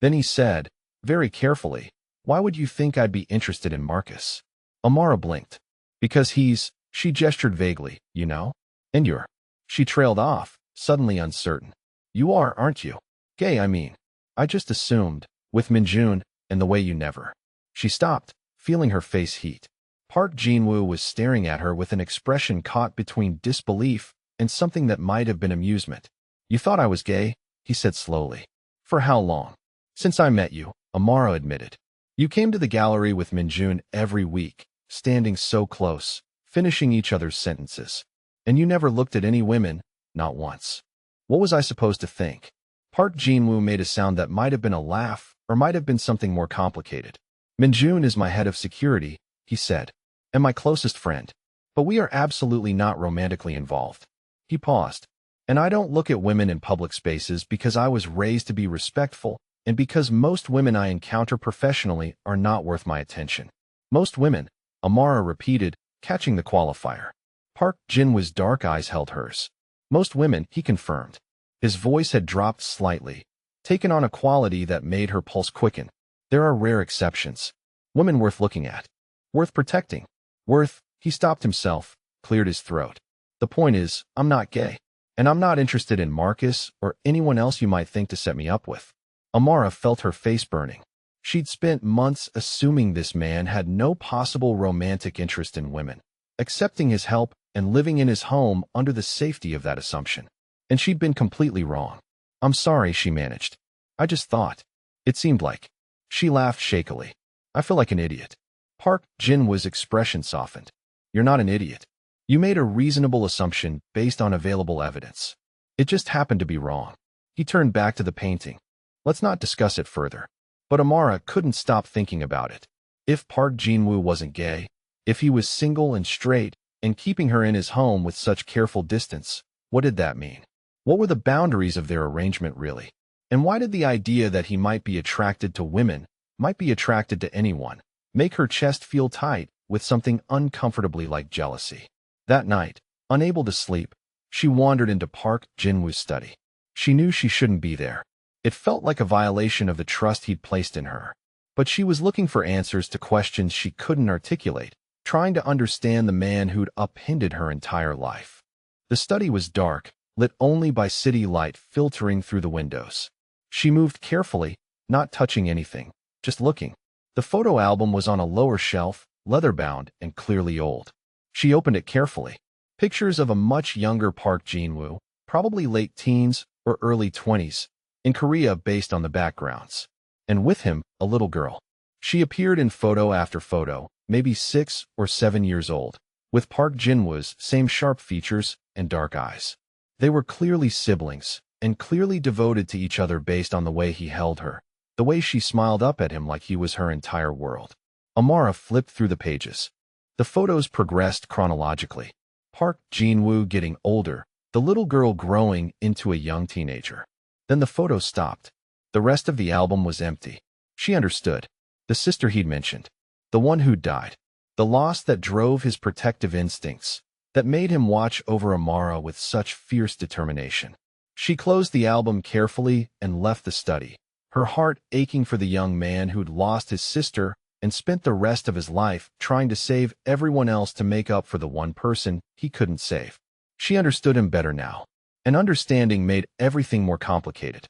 Then he said, very carefully, "Why would you think I'd be interested in Marcus?" Amara blinked. "Because he's," she gestured vaguely, "you know? And you're." She trailed off, suddenly uncertain. "You are, aren't you? Gay, I mean. I just assumed, with Min-jun, and the way you never." She stopped, feeling her face heat. Park Jin-woo was staring at her with an expression caught between disbelief and something that might have been amusement. "You thought I was gay?" he said slowly. "For how long?" "Since I met you," Amara admitted. "You came to the gallery with Min-jun every week, standing so close, finishing each other's sentences. And you never looked at any women, not once. What was I supposed to think?" Park Jin-woo made a sound that might have been a laugh or might have been something more complicated. "Min-jun is my head of security," he said, "and my closest friend. But we are absolutely not romantically involved." He paused. "And I don't look at women in public spaces because I was raised to be respectful and because most women I encounter professionally are not worth my attention." "Most women," Amara repeated, catching the qualifier. Park Jin-woo's dark eyes held hers. "Most women," he confirmed. His voice had dropped slightly. taken on a quality that made her pulse quicken. There are rare exceptions. Women worth looking at. Worth protecting. He stopped himself, cleared his throat. The point is, I'm not gay. And I'm not interested in Marcus or anyone else you might think to set me up with. Amara felt her face burning. She'd spent months assuming this man had no possible romantic interest in women, accepting his help and living in his home under the safety of that assumption. And she'd been completely wrong. I'm sorry, she managed. I just thought. It seemed like. She laughed shakily. I feel like an idiot. Park Jin-woo's expression softened. You're not an idiot. You made a reasonable assumption based on available evidence. It just happened to be wrong. He turned back to the painting. Let's not discuss it further. But Amara couldn't stop thinking about it. If Park Jin-woo wasn't gay, if he was single and straight, and keeping her in his home with such careful distance, what did that mean? What were the boundaries of their arrangement really? And why did the idea that he might be attracted to women, might be attracted to anyone, make her chest feel tight with something uncomfortably like jealousy? That night, unable to sleep, she wandered into Park Jin-woo's study. She knew she shouldn't be there. It felt like a violation of the trust he'd placed in her. But she was looking for answers to questions she couldn't articulate, trying to understand the man who'd upended her entire life. The study was dark, lit only by city light filtering through the windows. She moved carefully, not touching anything, just looking. The photo album was on a lower shelf, leather-bound and clearly old. She opened it carefully. Pictures of a much younger Park Jin-woo, probably late teens or early 20s, in Korea based on the backgrounds. And with him, a little girl. She appeared in photo after photo, maybe 6 or 7 years old, with Park Jin-woo's same sharp features and dark eyes. They were clearly siblings, and clearly devoted to each other based on the way he held her, the way she smiled up at him like he was her entire world. Amara flipped through the pages. The photos progressed chronologically. Park Jin-woo getting older, the little girl growing into a young teenager. Then the photo stopped. The rest of the album was empty. She understood. The sister he'd mentioned. The one who died. The loss that drove his protective instincts, that made him watch over Amara with such fierce determination. She closed the album carefully and left the study, her heart aching for the young man who'd lost his sister and spent the rest of his life trying to save everyone else to make up for the one person he couldn't save. She understood him better now. And understanding made everything more complicated.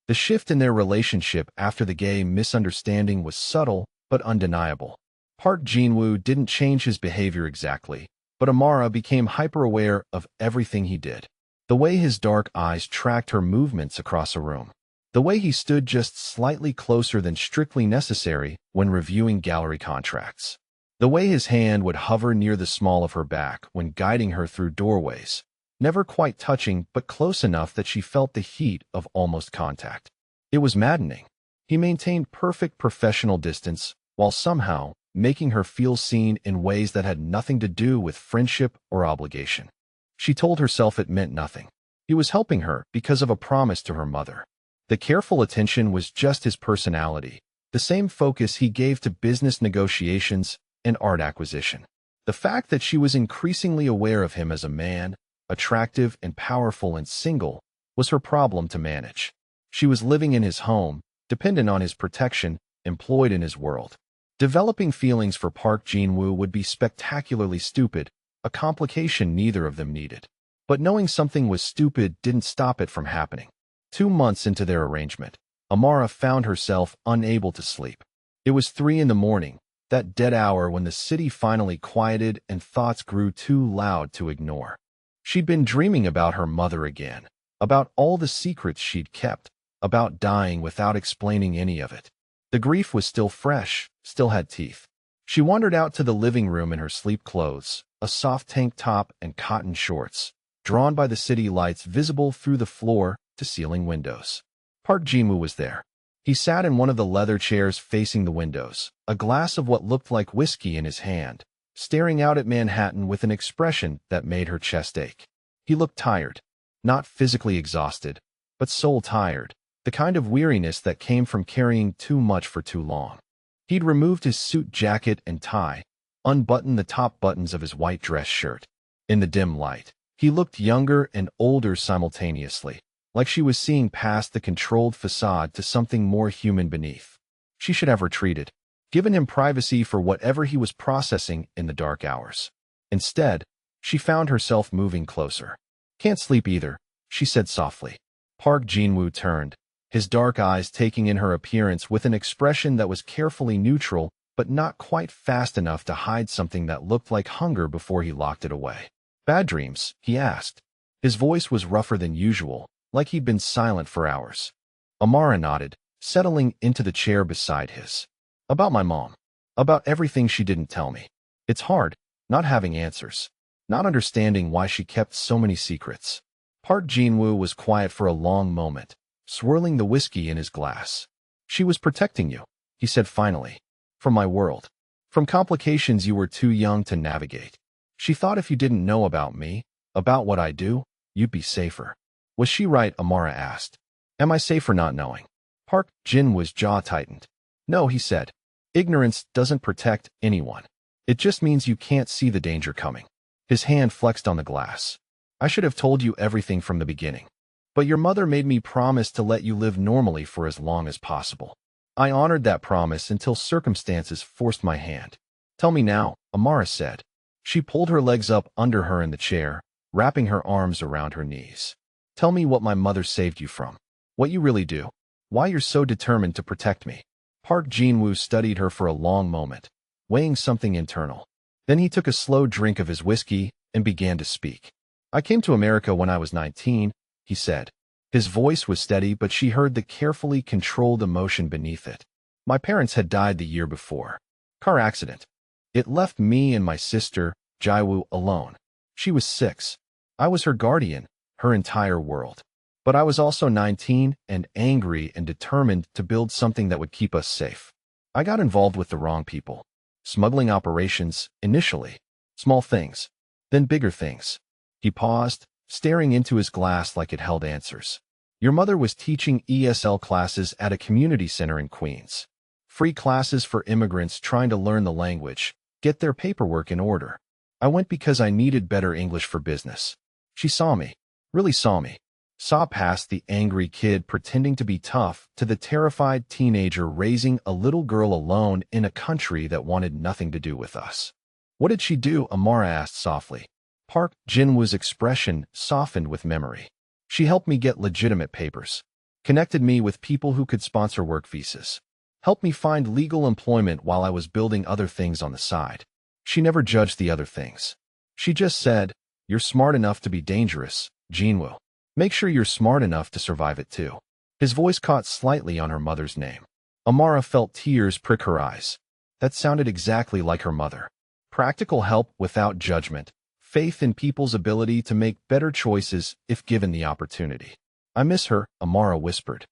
The shift in their relationship after the gay misunderstanding was subtle but undeniable. Park Jin-woo didn't change his behavior exactly, but Amara became hyper-aware of everything he did. The way his dark eyes tracked her movements across a room. The way he stood just slightly closer than strictly necessary when reviewing gallery contracts. The way his hand would hover near the small of her back when guiding her through doorways. Never quite touching, but close enough that she felt the heat of almost contact. It was maddening. He maintained perfect professional distance, while somehow making her feel seen in ways that had nothing to do with friendship or obligation. She told herself it meant nothing. He was helping her because of a promise to her mother. The careful attention was just his personality, the same focus he gave to business negotiations and art acquisition. The fact that she was increasingly aware of him as a man, attractive and powerful and single, was her problem to manage. She was living in his home, dependent on his protection, employed in his world. Developing feelings for Park Jin-woo would be spectacularly stupid, a complication neither of them needed. But knowing something was stupid didn't stop it from happening. 2 months into their arrangement, Amara found herself unable to sleep. It was 3 in the morning, that dead hour when the city finally quieted and thoughts grew too loud to ignore. She'd been dreaming about her mother again, about all the secrets she'd kept, about dying without explaining any of it. The grief was still fresh, still had teeth. She wandered out to the living room in her sleep clothes, a soft tank top and cotton shorts, drawn by the city lights visible through the floor-to-ceiling windows. Park Jin-woo was there. He sat in one of the leather chairs facing the windows, a glass of what looked like whiskey in his hand, staring out at Manhattan with an expression that made her chest ache. He looked tired, not physically exhausted, but soul-tired, the kind of weariness that came from carrying too much for too long. He'd removed his suit jacket and tie, unbuttoned the top buttons of his white dress shirt. In the dim light, he looked younger and older simultaneously, like she was seeing past the controlled facade to something more human beneath. She should have retreated, given him privacy for whatever he was processing in the dark hours. Instead, she found herself moving closer. "Can't sleep either," she said softly. Park Jin-woo turned, his dark eyes taking in her appearance with an expression that was carefully neutral but not quite fast enough to hide something that looked like hunger before he locked it away. "Bad dreams?" he asked. His voice was rougher than usual, like he'd been silent for hours. Amara nodded, settling into the chair beside his. "About my mom. About everything she didn't tell me. It's hard, not having answers. Not understanding why she kept so many secrets." Park Jin-woo was quiet for a long moment, swirling the whiskey in his glass. "She was protecting you," he said finally. "From my world. From complications you were too young to navigate. She thought if you didn't know about me, about what I do, you'd be safer." "Was she right?" Amara asked. "Am I safe for not knowing?" Park Jin-woo's jaw tightened. "No," he said. "Ignorance doesn't protect anyone. It just means you can't see the danger coming." His hand flexed on the glass. "I should have told you everything from the beginning. But your mother made me promise to let you live normally for as long as possible. I honored that promise until circumstances forced my hand." "Tell me now," Amara said. She pulled her legs up under her in the chair, wrapping her arms around her knees. "Tell me what my mother saved you from. What you really do. Why you're so determined to protect me." Park Jin-woo studied her for a long moment, weighing something internal. Then he took a slow drink of his whiskey and began to speak. "I came to America when I was 19, he said. His voice was steady, but she heard the carefully controlled emotion beneath it. "My parents had died the year before. Car accident. It left me and my sister, Jaiwoo, alone. She was 6. I was her guardian, her entire world. But I was also 19 and angry and determined to build something that would keep us safe. I got involved with the wrong people. Smuggling operations, initially. Small things. Then bigger things." He paused, staring into his glass like it held answers. "Your mother was teaching ESL classes at a community center in Queens. Free classes for immigrants trying to learn the language, get their paperwork in order. I went because I needed better English for business. She saw me, really saw me. Saw past the angry kid pretending to be tough to the terrified teenager raising a little girl alone in a country that wanted nothing to do with us." "What did she do?" Amara asked softly. Park Jin-woo's expression softened with memory. "She helped me get legitimate papers. Connected me with people who could sponsor work visas. Helped me find legal employment while I was building other things on the side. She never judged the other things. She just said, 'You're smart enough to be dangerous, Jin-woo. Make sure you're smart enough to survive it too.'" His voice caught slightly on her mother's name. Amara felt tears prick her eyes. That sounded exactly like her mother. Practical help without judgment. Faith in people's ability to make better choices if given the opportunity. "I miss her," Amara whispered.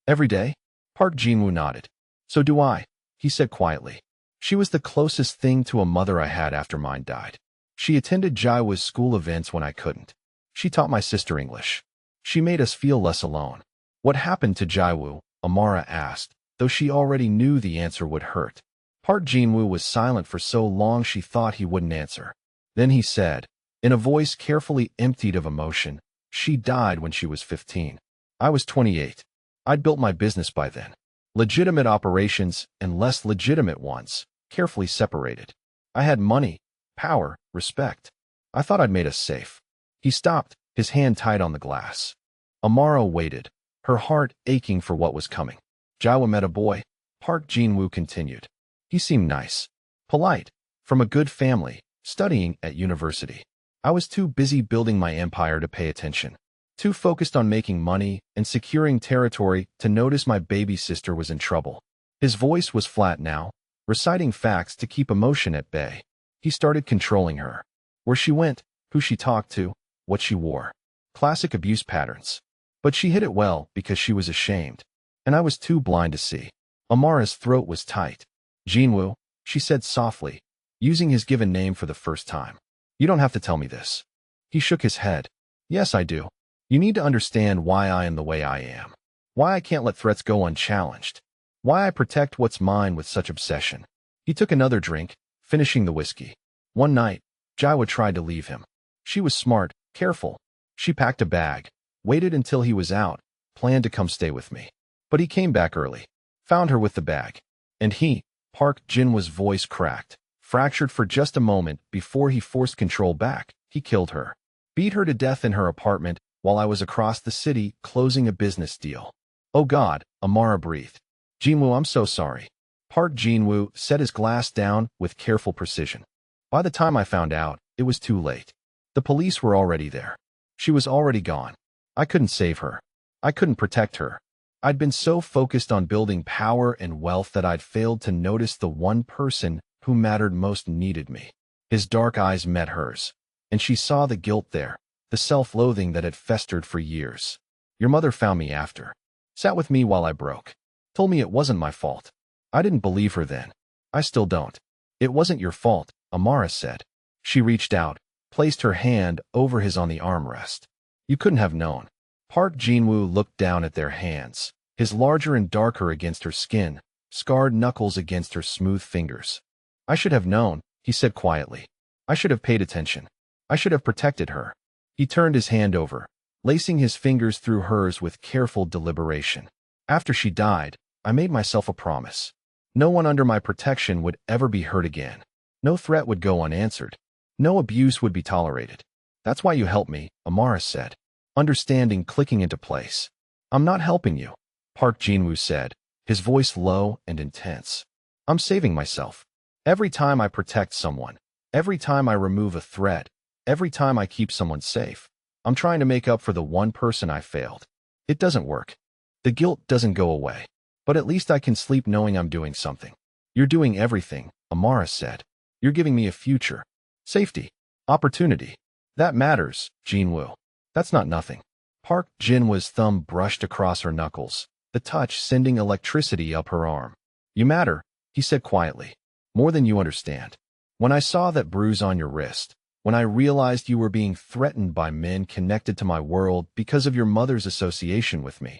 "Every day?" Park Jin-woo nodded. "So do I," he said quietly. "She was the closest thing to a mother I had after mine died. She attended Jaiwa's school events when I couldn't. She taught my sister English. She made us feel less alone." "What happened to Jaiwoo?" Amara asked, though she already knew the answer would hurt. Park Jin-woo was silent for so long she thought he wouldn't answer. Then he said, in a voice carefully emptied of emotion, "She died when she was 15. I was 28. I'd built my business by then. Legitimate operations and less legitimate ones, carefully separated. I had money, power, respect. I thought I'd made us safe." He stopped, his hand tight on the glass. Amara waited, her heart aching for what was coming. "Jaiwa met a boy," Park Jin-woo continued. "He seemed nice, polite, from a good family, studying at university. I was too busy building my empire to pay attention. Too focused on making money and securing territory to notice my baby sister was in trouble." His voice was flat now, reciting facts to keep emotion at bay. He started controlling her. Where she went, who she talked to, what she wore. Classic abuse patterns. But she hid it well because she was ashamed. And I was too blind to see. Amara's throat was tight. "Jinwoo," she said softly, using his given name for the first time. "You don't have to tell me this." He shook his head. "Yes, I do. You need to understand why I am the way I am. Why I can't let threats go unchallenged. Why I protect what's mine with such obsession." He took another drink, finishing the whiskey. "One night, Jaiwa tried to leave him. She was smart, careful. She packed a bag, waited until he was out, planned to come stay with me. But he came back early, found her with the bag. And he, Park Jin-woo's voice cracked, fractured for just a moment before he forced control back. He killed her, beat her to death in her apartment while I was across the city closing a business deal. Oh God, Amara breathed. Jin-woo, I'm so sorry. Park Jin-woo set his glass down with careful precision. By the time I found out, it was too late. The police were already there. She was already gone. I couldn't save her. I couldn't protect her. I'd been so focused on building power and wealth that I'd failed to notice the one person who mattered most needed me. His dark eyes met hers, and she saw the guilt there, the self-loathing that had festered for years. Your mother found me after. Sat with me while I broke. Told me it wasn't my fault. I didn't believe her then. I still don't. It wasn't your fault, Amara said. She reached out, placed her hand over his on the armrest. You couldn't have known. Park Jin-woo looked down at their hands, his larger and darker against her skin, scarred knuckles against her smooth fingers. I should have known, he said quietly. I should have paid attention. I should have protected her. He turned his hand over, lacing his fingers through hers with careful deliberation. After she died, I made myself a promise. No one under my protection would ever be hurt again. No threat would go unanswered. No abuse would be tolerated. That's why you helped me, Amara said, understanding clicking into place. I'm not helping you, Park Jin-woo said, his voice low and intense. I'm saving myself. Every time I protect someone, every time I remove a threat, every time I keep someone safe, I'm trying to make up for the one person I failed. It doesn't work. The guilt doesn't go away. But at least I can sleep knowing I'm doing something. You're doing everything, Amara said. You're giving me a future. Safety. Opportunity. That matters, Jin-woo. That's not nothing. Park Jin-woo's thumb brushed across her knuckles, the touch sending electricity up her arm. You matter, he said quietly. More than you understand. When I saw that bruise on your wrist, when I realized you were being threatened by men connected to my world because of your mother's association with me,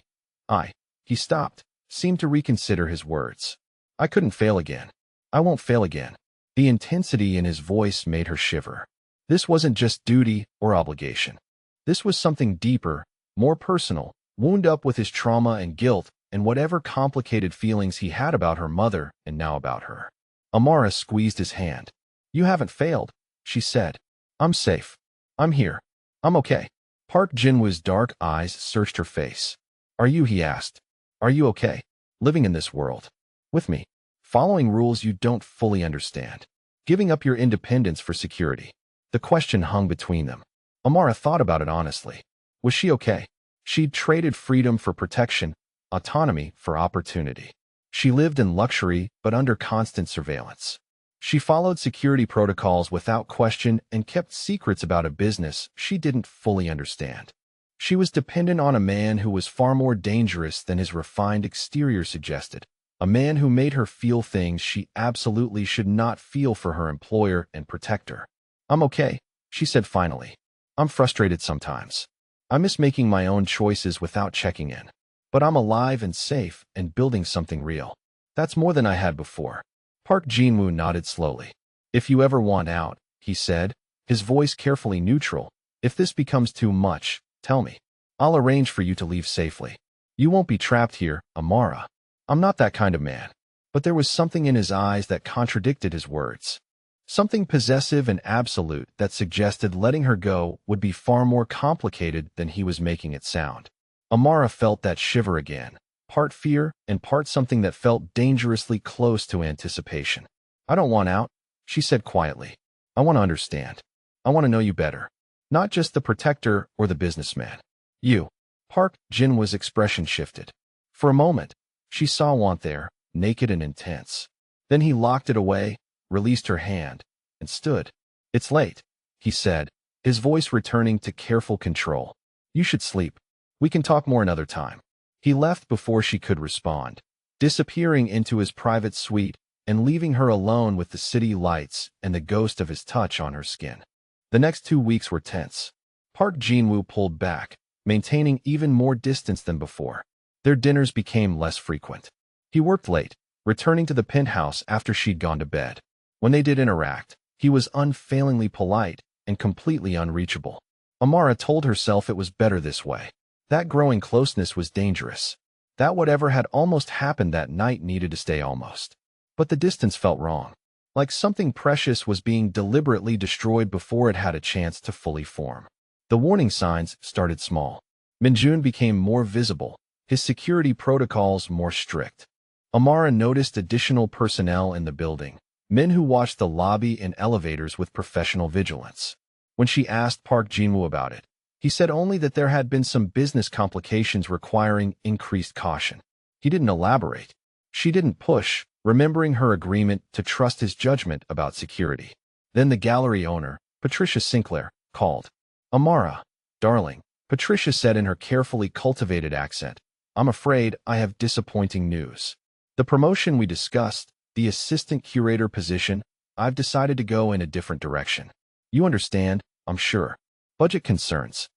he stopped, seemed to reconsider his words. I couldn't fail again. I won't fail again. The intensity in his voice made her shiver. This wasn't just duty or obligation. This was something deeper, more personal, wound up with his trauma and guilt and whatever complicated feelings he had about her mother and now about her. Amara squeezed his hand. You haven't failed, she said. I'm safe. I'm here. I'm okay. Park Jin-woo's dark eyes searched her face. Are you, he asked. Are you okay? Living in this world. With me. Following rules you don't fully understand. Giving up your independence for security. The question hung between them. Amara thought about it honestly. Was she okay? She'd traded freedom for protection, autonomy for opportunity. She lived in luxury but under constant surveillance. She followed security protocols without question and kept secrets about a business she didn't fully understand. She was dependent on a man who was far more dangerous than his refined exterior suggested, a man who made her feel things she absolutely should not feel for her employer and protector. I'm okay, she said finally. I'm frustrated sometimes. I miss making my own choices without checking in. But I'm alive and safe and building something real. That's more than I had before. Park Jin-woo nodded slowly. If you ever want out, he said, his voice carefully neutral. If this becomes too much, tell me. I'll arrange for you to leave safely. You won't be trapped here, Amara. I'm not that kind of man. But there was something in his eyes that contradicted his words. Something possessive and absolute that suggested letting her go would be far more complicated than he was making it sound. Amara felt that shiver again, part fear and part something that felt dangerously close to anticipation. I don't want out, she said quietly. I want to understand. I want to know you better. Not just the protector or the businessman. You. Park Jin-woo's expression shifted. For a moment, she saw want there, naked and intense. Then he locked it away, released her hand, and stood. It's late, he said, his voice returning to careful control. You should sleep. We can talk more another time. He left before she could respond, disappearing into his private suite and leaving her alone with the city lights and the ghost of his touch on her skin. The next 2 weeks were tense. Park Jin-woo pulled back, maintaining even more distance than before. Their dinners became less frequent. He worked late, returning to the penthouse after she'd gone to bed. When they did interact, he was unfailingly polite and completely unreachable. Amara told herself it was better this way. That growing closeness was dangerous. That whatever had almost happened that night needed to stay almost. But the distance felt wrong. Like something precious was being deliberately destroyed before it had a chance to fully form. The warning signs started small. Minjun became more visible, his security protocols more strict. Amara noticed additional personnel in the building, men who watched the lobby and elevators with professional vigilance. When she asked Park Jinwoo about it, he said only that there had been some business complications requiring increased caution. He didn't elaborate. She didn't push, remembering her agreement to trust his judgment about security. Then the gallery owner, Patricia Sinclair, called. "Amara, darling," Patricia said in her carefully cultivated accent, "I'm afraid I have disappointing news. The promotion we discussed, the assistant curator position, I've decided to go in a different direction. You understand, I'm sure. Budget concerns."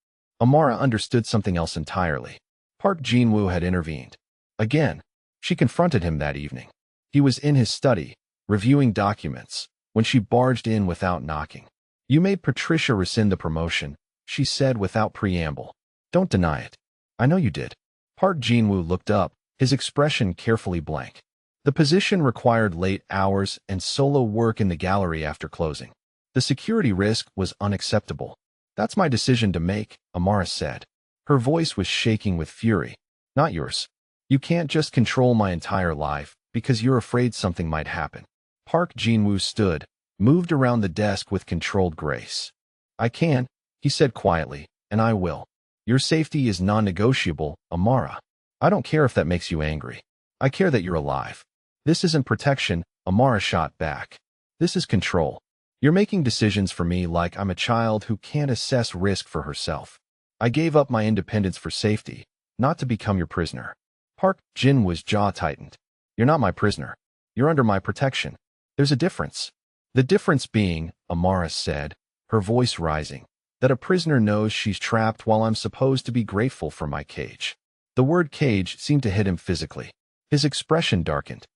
Amara understood something else entirely. Park Jinwoo had intervened. Again, she confronted him that evening. He was in his study, reviewing documents, when she barged in without knocking. "You made Patricia rescind the promotion," she said without preamble. "Don't deny it. I know you did." Park Jinwoo looked up, his expression carefully blank. The position required late hours and solo work in the gallery after closing. The security risk was unacceptable. "That's my decision to make," Amara said. Her voice was shaking with fury. "Not yours. You can't just control my entire life because you're afraid something might happen." Park Jinwoo stood, moved around the desk with controlled grace. "I can," he said quietly, "and I will. Your safety is non-negotiable, Amara. I don't care if that makes you angry. I care that you're alive." "This isn't protection," Amara shot back. "This is control. You're making decisions for me like I'm a child who can't assess risk for herself. I gave up my independence for safety, not to become your prisoner." Park Jinwoo's jaw tightened. "You're not my prisoner. You're under my protection. There's a difference." "The difference being," Amara said, her voice rising, "that a prisoner knows she's trapped while I'm supposed to be grateful for my cage." The word cage seemed to hit him physically. His expression darkened.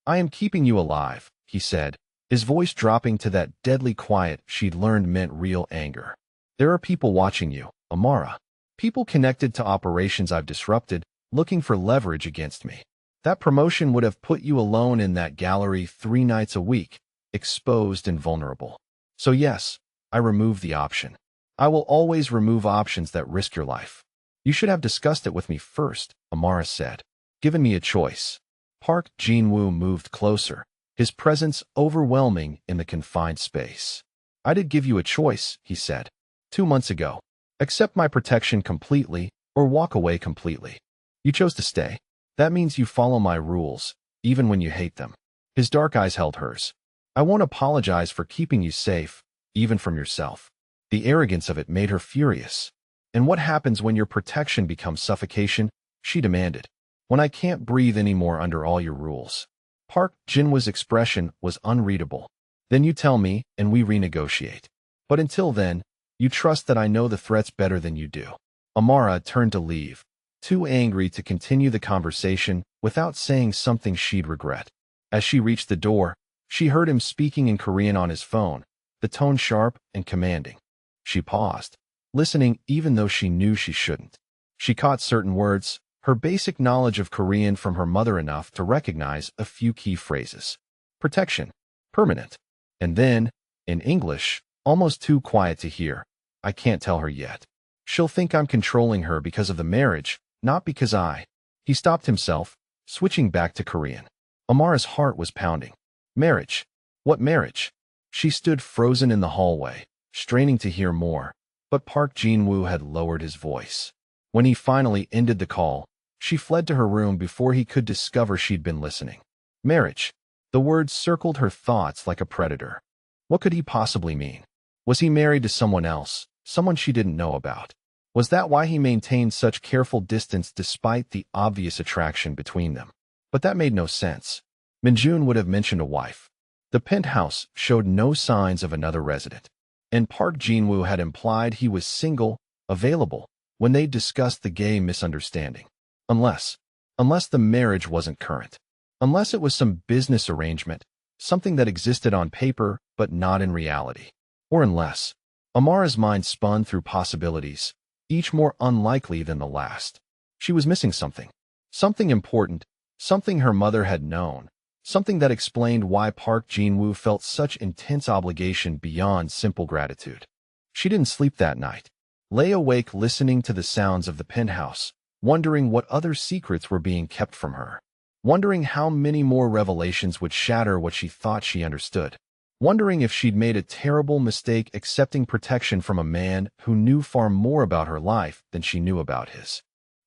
"I am keeping you alive," he said, his voice dropping to that deadly quiet she'd learned meant real anger. "There are people watching you, Amara. People connected to operations I've disrupted, looking for leverage against me. That promotion would have put you alone in that gallery 3 nights a week, exposed and vulnerable. So yes, I remove the option. I will always remove options that risk your life." "You should have discussed it with me first," Amara said. "Given me a choice." Park Jinwoo moved closer, his presence overwhelming in the confined space. "I did give you a choice," he said. 2 months ago. Accept my protection completely or walk away completely. You chose to stay. That means you follow my rules, even when you hate them." His dark eyes held hers. "I won't apologize for keeping you safe, even from yourself." The arrogance of it made her furious. "And what happens when your protection becomes suffocation?" she demanded. "When I can't breathe anymore under all your rules." Park Jinwoo's expression was unreadable. "Then you tell me, and we renegotiate. But until then, you trust that I know the threats better than you do." Amara turned to leave, too angry to continue the conversation without saying something she'd regret. As she reached the door, she heard him speaking in Korean on his phone, the tone sharp and commanding. She paused, listening even though she knew she shouldn't. She caught certain words, her basic knowledge of Korean from her mother enough to recognize a few key phrases. Protection. Permanent. And then, in English, almost too quiet to hear, "I can't tell her yet. She'll think I'm controlling her because of the marriage, not because I." He stopped himself, switching back to Korean. Amara's heart was pounding. Marriage? What marriage? She stood frozen in the hallway, straining to hear more, but Park Jinwoo had lowered his voice. When he finally ended the call, she fled to her room before he could discover she'd been listening. Marriage. The words circled her thoughts like a predator. What could he possibly mean? Was he married to someone else, someone she didn't know about? Was that why he maintained such careful distance despite the obvious attraction between them? But that made no sense. Minjun would have mentioned a wife. The penthouse showed no signs of another resident. And Park Jinwoo had implied he was single, available, when they discussed the gay misunderstanding. Unless the marriage wasn't current. Unless it was some business arrangement, something that existed on paper but not in reality. Or unless. Amara's mind spun through possibilities, each more unlikely than the last. She was missing something. Something important, something her mother had known, something that explained why Park Jin-woo felt such intense obligation beyond simple gratitude. She didn't sleep that night, lay awake listening to the sounds of the penthouse, wondering what other secrets were being kept from her, wondering how many more revelations would shatter what she thought she understood, wondering if she'd made a terrible mistake accepting protection from a man who knew far more about her life than she knew about his.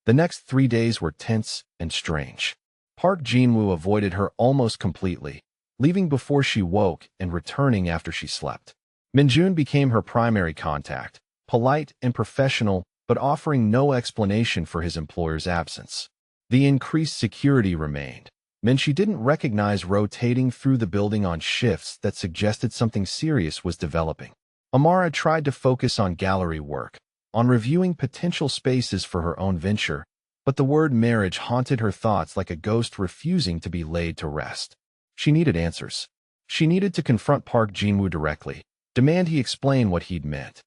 The next 3 days were tense and strange. Park Jin-woo avoided her almost completely, leaving before she woke and returning after she slept. Min-jun became her primary contact, polite and professional, but offering no explanation for his employer's absence. The increased security remained, meant she didn't recognize rotating through the building on shifts that suggested something serious was developing. Amara tried to focus on gallery work, on reviewing potential spaces for her own venture, but the word marriage haunted her thoughts like a ghost refusing to be laid to rest. She needed answers. She needed to confront Park Jin-woo directly, demand he explain what he'd meant.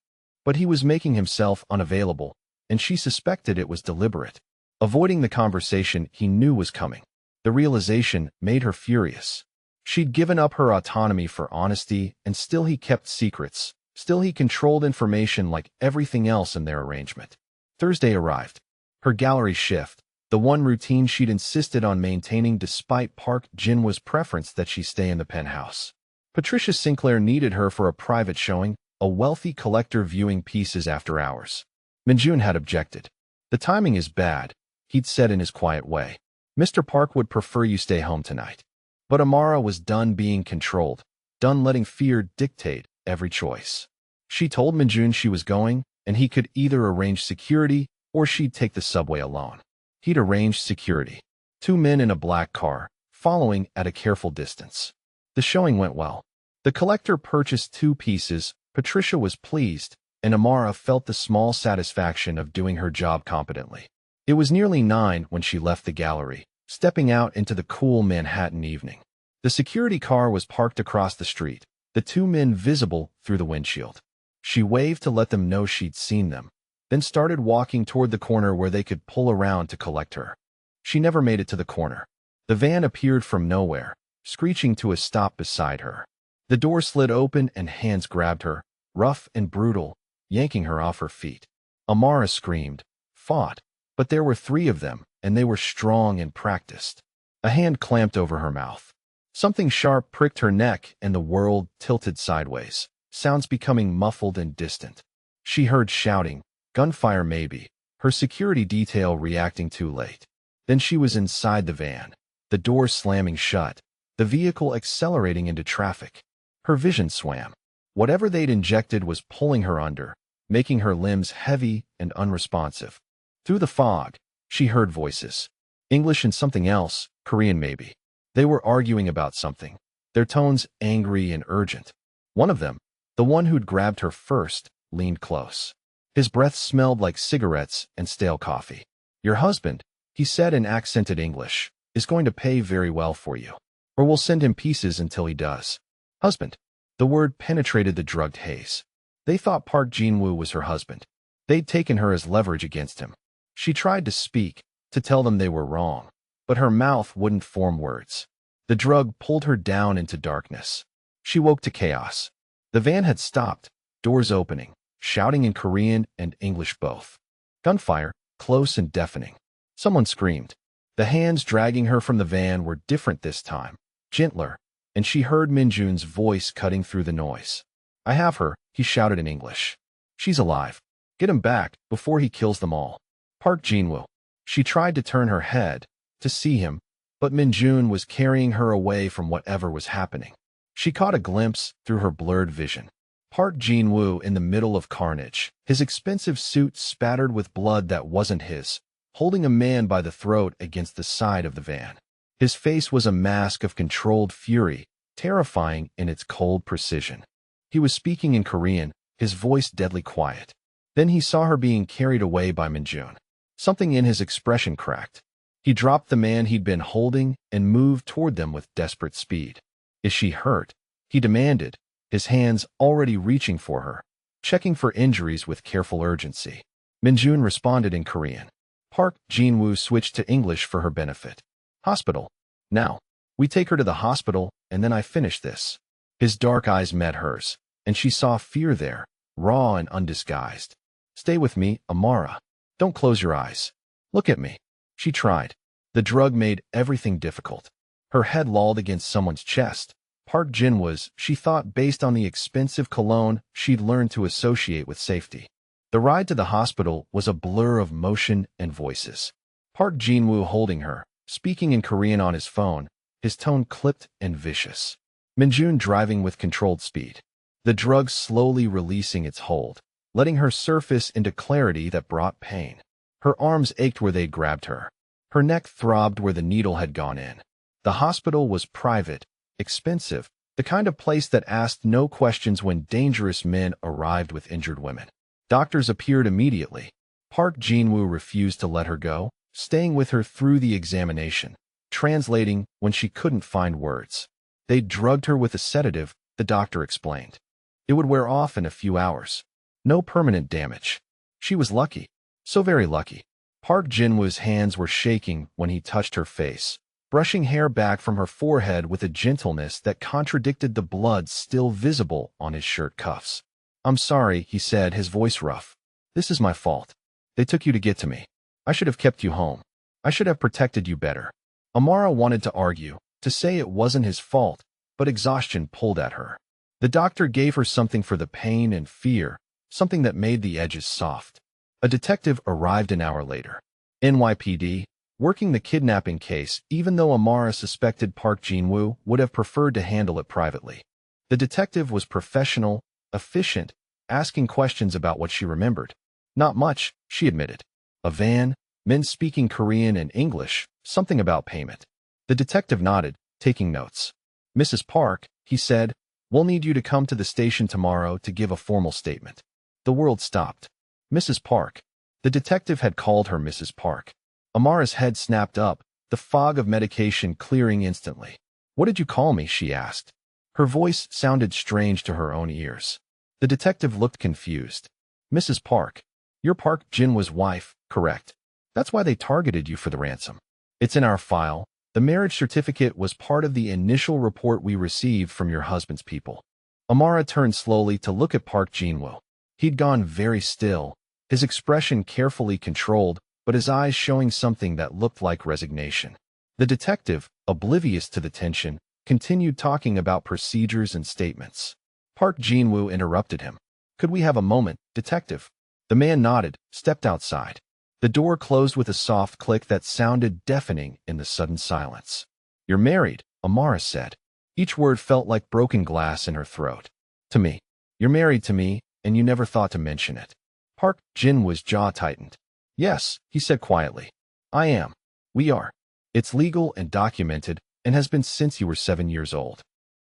But he was making himself unavailable, and she suspected it was deliberate. Avoiding the conversation he knew was coming. The realization made her furious. She'd given up her autonomy for honesty, and still he kept secrets. Still he controlled information like everything else in their arrangement. Thursday arrived. Her gallery shift, the one routine she'd insisted on maintaining despite Park Jin-woo's preference that she stay in the penthouse. Patricia Sinclair needed her for a private showing, a wealthy collector viewing pieces after hours. Min-jun had objected. "The timing is bad," he'd said in his quiet way. "Mr. Park would prefer you stay home tonight." But Amara was done being controlled, done letting fear dictate every choice. She told Min-jun she was going, and he could either arrange security or she'd take the subway alone. He'd arranged security. 2 men in a black car, following at a careful distance. The showing went well. The collector purchased 2 pieces, Patricia was pleased, and Amara felt the small satisfaction of doing her job competently. It was nearly 9 when she left the gallery, stepping out into the cool Manhattan evening. The security car was parked across the street, the 2 men visible through the windshield. She waved to let them know she'd seen them, then started walking toward the corner where they could pull around to collect her. She never made it to the corner. The van appeared from nowhere, screeching to a stop beside her. The door slid open and hands grabbed her, rough and brutal, yanking her off her feet. Amara screamed, fought, but there were 3 of them, and they were strong and practiced. A hand clamped over her mouth. Something sharp pricked her neck and the world tilted sideways, sounds becoming muffled and distant. She heard shouting, gunfire maybe, her security detail reacting too late. Then she was inside the van, the door slamming shut, the vehicle accelerating into traffic. Her vision swam. Whatever they'd injected was pulling her under, making her limbs heavy and unresponsive. Through the fog, she heard voices. English and something else, Korean maybe. They were arguing about something, their tones angry and urgent. One of them, the one who'd grabbed her first, leaned close. His breath smelled like cigarettes and stale coffee. "Your husband," he said in accented English, "is going to pay very well for you. Or we'll send him pieces until he does." Husband. The word penetrated the drugged haze. They thought Park Jin-woo was her husband. They'd taken her as leverage against him. She tried to speak, to tell them they were wrong, but her mouth wouldn't form words. The drug pulled her down into darkness. She woke to chaos. The van had stopped, doors opening, shouting in Korean and English both. Gunfire, close and deafening. Someone screamed. The hands dragging her from the van were different this time, gentler, and she heard Min-jun's voice cutting through the noise. "I have her," he shouted in English. "She's alive. Get him back before he kills them all." Park Jin-woo. She tried to turn her head, to see him, but Min-jun was carrying her away from whatever was happening. She caught a glimpse through her blurred vision. Park Jin-woo in the middle of carnage, his expensive suit spattered with blood that wasn't his, holding a man by the throat against the side of the van. His face was a mask of controlled fury, terrifying in its cold precision. He was speaking in Korean, his voice deadly quiet. Then he saw her being carried away by Min-jun. Something in his expression cracked. He dropped the man he'd been holding and moved toward them with desperate speed. "Is she hurt?" he demanded, his hands already reaching for her, checking for injuries with careful urgency. Minjun responded in Korean. Park Jin-woo switched to English for her benefit. Hospital. Now, we take her to the hospital, and then I finish this. His dark eyes met hers, and she saw fear there, raw and undisguised. Stay with me, Amara. Don't close your eyes. Look at me. She tried. The drug made everything difficult. Her head lolled against someone's chest. Park Jin was, she thought, based on the expensive cologne she'd learned to associate with safety. The ride to the hospital was a blur of motion and voices. Park Jin-woo holding her, speaking in Korean on his phone, his tone clipped and vicious. Minjun driving with controlled speed. The drug slowly releasing its hold, letting her surface into clarity that brought pain. Her arms ached where they'd grabbed her. Her neck throbbed where the needle had gone in. The hospital was private, expensive, the kind of place that asked no questions when dangerous men arrived with injured women. Doctors appeared immediately. Park Jin-woo refused to let her go, staying with her through the examination, translating when she couldn't find words. They drugged her with a sedative, the doctor explained. It would wear off in a few hours. No permanent damage. She was lucky. So very lucky. Park Jin-woo's hands were shaking when he touched her face, brushing hair back from her forehead with a gentleness that contradicted the blood still visible on his shirt cuffs. I'm sorry, he said, his voice rough. This is my fault. They took you to get to me. I should have kept you home. I should have protected you better. Amara wanted to argue, to say it wasn't his fault, but exhaustion pulled at her. The doctor gave her something for the pain and fear, something that made the edges soft. A detective arrived an hour later. NYPD, working the kidnapping case, even though Amara suspected Park Jin-woo would have preferred to handle it privately. The detective was professional, efficient, asking questions about what she remembered. Not much, she admitted. A van, men speaking Korean and English, something about payment. The detective nodded, taking notes. Mrs. Park, he said, we'll need you to come to the station tomorrow to give a formal statement. The world stopped. Mrs. Park. The detective had called her Mrs. Park. Amara's head snapped up, the fog of medication clearing instantly. What did you call me? She asked. Her voice sounded strange to her own ears. The detective looked confused. Mrs. Park. You're Park Jin-woo's wife, correct? That's why they targeted you for the ransom. It's in our file. The marriage certificate was part of the initial report we received from your husband's people. Amara turned slowly to look at Park Jin-woo. He'd gone very still, his expression carefully controlled, but his eyes showing something that looked like resignation. The detective, oblivious to the tension, continued talking about procedures and statements. Park Jin-woo interrupted him. Could we have a moment, detective? The man nodded, stepped outside. The door closed with a soft click that sounded deafening in the sudden silence. You're married, Amara said. Each word felt like broken glass in her throat. To me. You're married to me, and you never thought to mention it. Park Jin-woo's jaw tightened. Yes, he said quietly. I am. We are. It's legal and documented, and has been since you were 7 years old.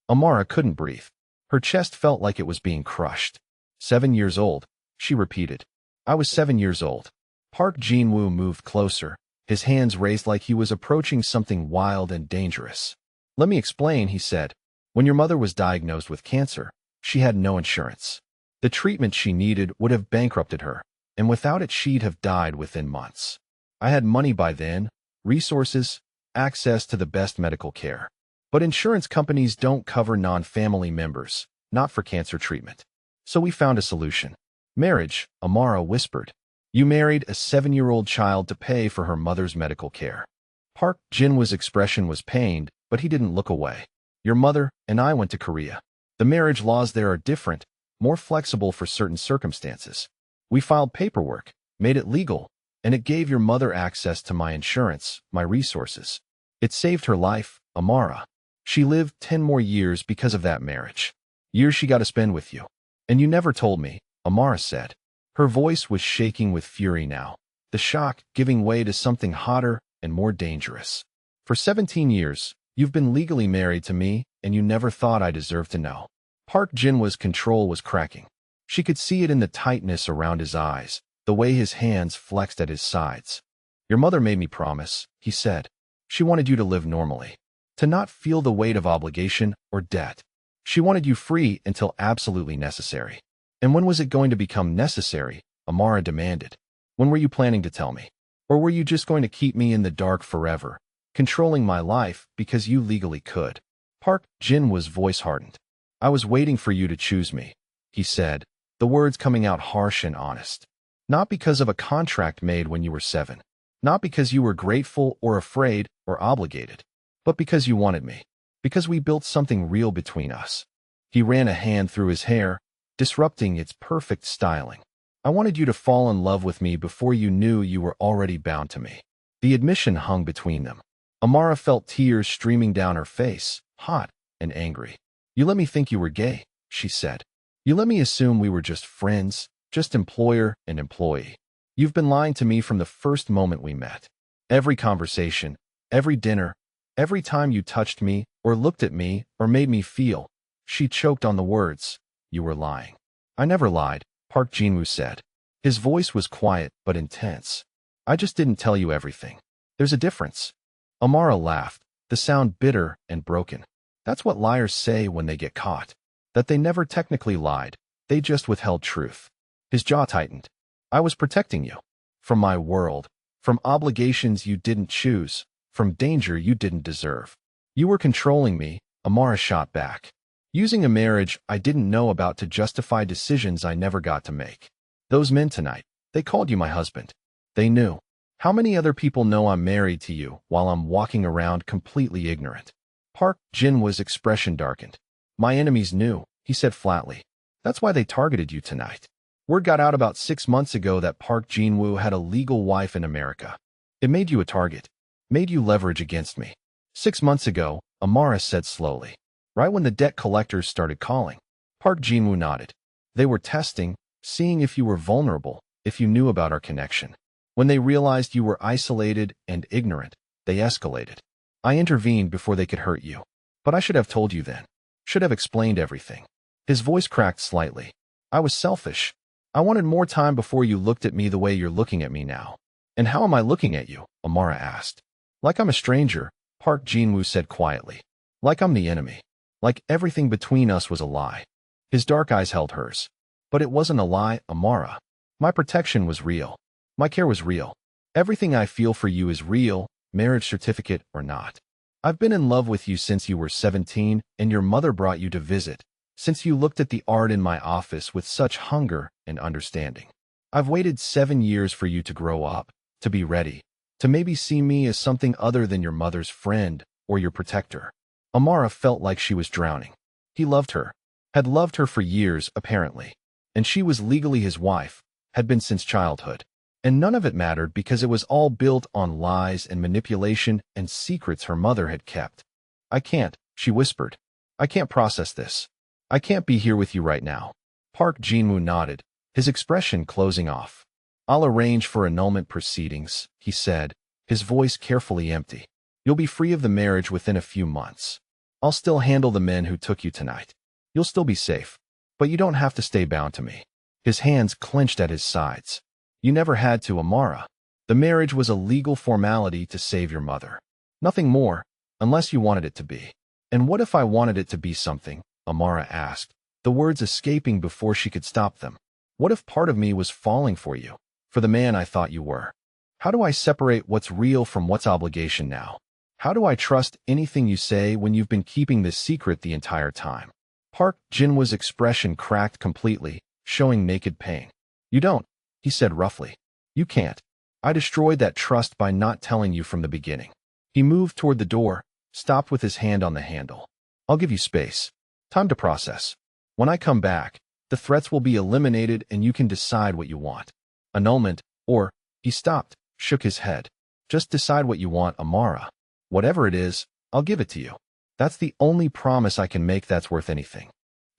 Amara couldn't breathe. Her chest felt like it was being crushed. 7 years old, she repeated. I was 7 years old. Park Jin-woo moved closer, his hands raised like he was approaching something wild and dangerous. Let me explain, he said. When your mother was diagnosed with cancer, she had no insurance. The treatment she needed would have bankrupted her, and without it she'd have died within months. I had money by then, resources, access to the best medical care. But insurance companies don't cover non-family members, not for cancer treatment. So we found a solution. Marriage, Amara whispered. You married a 7-year-old child to pay for her mother's medical care. Park Jin-woo's expression was pained, but he didn't look away. Your mother and I went to Korea. The marriage laws there are different, more flexible for certain circumstances. We filed paperwork, made it legal, and it gave your mother access to my insurance, my resources. It saved her life, Amara. She lived 10 more years because of that marriage. Years she got to spend with you. And you never told me, Amara said. Her voice was shaking with fury now, the shock giving way to something hotter and more dangerous. For 17 years, you've been legally married to me, and you never thought I deserved to know. Park Jin-woo's control was cracking. She could see it in the tightness around his eyes, the way his hands flexed at his sides. Your mother made me promise, he said. She wanted you to live normally, to not feel the weight of obligation or debt. She wanted you free until absolutely necessary. And when was it going to become necessary? Amara demanded. When were you planning to tell me? Or were you just going to keep me in the dark forever, controlling my life because you legally could? Park Jin-woo's voice hardened. I was waiting for you to choose me, he said, the words coming out harsh and honest. Not because of a contract made when you were 7. Not because you were grateful or afraid or obligated, but because you wanted me. Because we built something real between us. He ran a hand through his hair, disrupting its perfect styling. I wanted you to fall in love with me before you knew you were already bound to me. The admission hung between them. Amara felt tears streaming down her face, hot and angry. You let me think you were gay, she said. You let me assume we were just friends, just employer and employee. You've been lying to me from the first moment we met. Every conversation, every dinner, every time you touched me or looked at me or made me feel. She choked on the words. You were lying. I never lied, Park Jin-woo said. His voice was quiet but intense. I just didn't tell you everything. There's a difference. Amara laughed, the sound bitter and broken. That's what liars say when they get caught. That they never technically lied, they just withheld truth. His jaw tightened. I was protecting you. From my world. From obligations you didn't choose. From danger you didn't deserve. You were controlling me, Amara shot back. Using a marriage I didn't know about to justify decisions I never got to make. Those men tonight, they called you my husband. They knew. How many other people know I'm married to you while I'm walking around completely ignorant? Park Jin-woo's expression darkened. My enemies knew, he said flatly. That's why they targeted you tonight. Word got out about 6 months ago that Park Jin-woo had a legal wife in America. It made you a target. Made you leverage against me. 6 months ago, Amara said slowly. Right when the debt collectors started calling. Park Jin-woo nodded. They were testing, seeing if you were vulnerable, if you knew about our connection. When they realized you were isolated and ignorant, they escalated. I intervened before they could hurt you. But I should have told you then. Should have explained everything. His voice cracked slightly. I was selfish. I wanted more time before you looked at me the way you're looking at me now. And how am I looking at you? Amara asked. Like I'm a stranger, Park Jin-woo said quietly. Like I'm the enemy. Like everything between us was a lie. His dark eyes held hers. But it wasn't a lie, Amara. My protection was real. My care was real. Everything I feel for you is real, marriage certificate or not. I've been in love with you since you were 17 and your mother brought you to visit, since you looked at the art in my office with such hunger and understanding. I've waited 7 years for you to grow up, to be ready, to maybe see me as something other than your mother's friend or your protector. Amara felt like she was drowning. He loved her, had loved her for years, apparently. And she was legally his wife, had been since childhood. And none of it mattered because it was all built on lies and manipulation and secrets her mother had kept. I can't, she whispered. I can't process this. I can't be here with you right now. Park Jin-woo nodded, his expression closing off. I'll arrange for annulment proceedings, he said, his voice carefully empty. You'll be free of the marriage within a few months. I'll still handle the men who took you tonight. You'll still be safe. But you don't have to stay bound to me. His hands clenched at his sides. You never had to, Amara. The marriage was a legal formality to save your mother. Nothing more, unless you wanted it to be. And what if I wanted it to be something? Amara asked, the words escaping before she could stop them. What if part of me was falling for you, for the man I thought you were? How do I separate what's real from what's obligation now? How do I trust anything you say when you've been keeping this secret the entire time? Park Jin-woo's expression cracked completely, showing naked pain. You don't, he said roughly. You can't. I destroyed that trust by not telling you from the beginning. He moved toward the door, stopped with his hand on the handle. I'll give you space. Time to process. When I come back, the threats will be eliminated and you can decide what you want. Annulment, or, he stopped, shook his head. Just decide what you want, Amara. Whatever it is, I'll give it to you. That's the only promise I can make that's worth anything.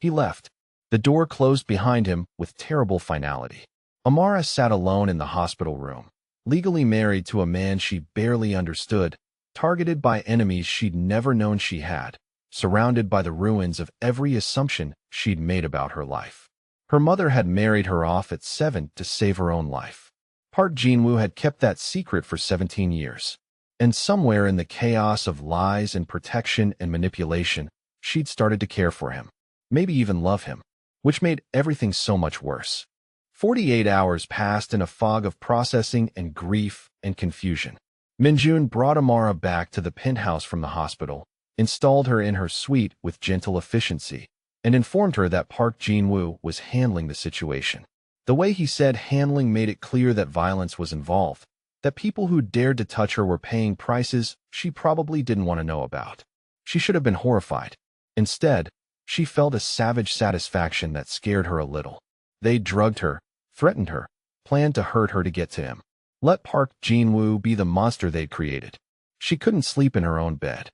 He left. The door closed behind him with terrible finality. Amara sat alone in the hospital room, legally married to a man she barely understood, targeted by enemies she'd never known she had, surrounded by the ruins of every assumption she'd made about her life. Her mother had married her off at 7 to save her own life. Park Jin-woo had kept that secret for 17 years. And somewhere in the chaos of lies and protection and manipulation, she'd started to care for him, maybe even love him, which made everything so much worse. 48 hours passed in a fog of processing and grief and confusion. Minjun brought Amara back to the penthouse from the hospital, installed her in her suite with gentle efficiency, and informed her that Park Jin-woo was handling the situation. The way he said handling made it clear that violence was involved, that people who dared to touch her were paying prices she probably didn't want to know about. She should have been horrified. Instead, she felt a savage satisfaction that scared her a little. They drugged her, threatened her, planned to hurt her to get to him. Let Park Jin-woo be the monster they'd created. She couldn't sleep in her own bed.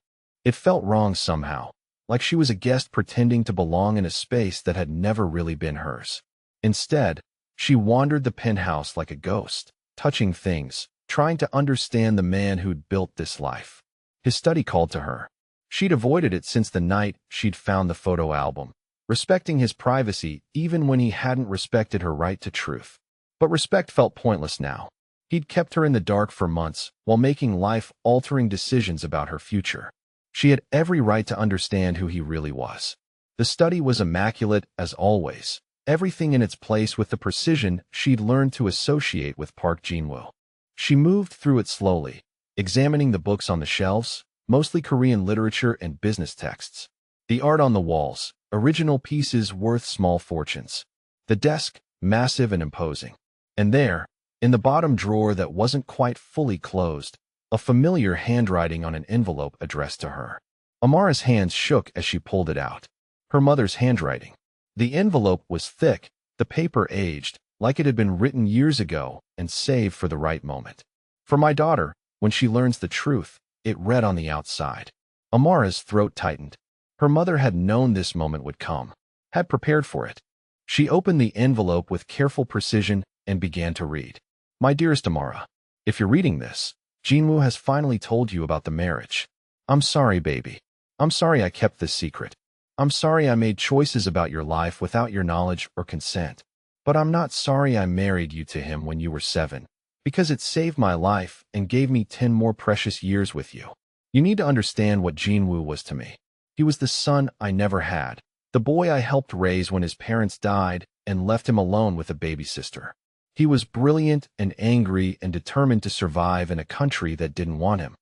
It felt wrong somehow, like she was a guest pretending to belong in a space that had never really been hers. Instead, she wandered the penthouse like a ghost, touching things, trying to understand the man who'd built this life. His study called to her. She'd avoided it since the night she'd found the photo album, respecting his privacy even when he hadn't respected her right to truth. But respect felt pointless now. He'd kept her in the dark for months while making life-altering decisions about her future. She had every right to understand who he really was. The study was immaculate as always, everything in its place with the precision she'd learned to associate with Park Jin-woo. She moved through it slowly, examining the books on the shelves, mostly Korean literature and business texts. The art on the walls, original pieces worth small fortunes. The desk, massive and imposing. And there, in the bottom drawer that wasn't quite fully closed, a familiar handwriting on an envelope addressed to her. Amara's hands shook as she pulled it out. Her mother's handwriting. The envelope was thick, the paper aged, like it had been written years ago and saved for the right moment. For my daughter, when she learns the truth, it read on the outside. Amara's throat tightened. Her mother had known this moment would come, had prepared for it. She opened the envelope with careful precision and began to read. My dearest Amara, if you're reading this, Jin-woo has finally told you about the marriage. I'm sorry, baby. I'm sorry I kept this secret. I'm sorry I made choices about your life without your knowledge or consent. But I'm not sorry I married you to him when you were 7, because it saved my life and gave me 10 more precious years with you. You need to understand what Jin-woo was to me. He was the son I never had, the boy I helped raise when his parents died and left him alone with a baby sister. He was brilliant and angry and determined to survive in a country that didn't want him.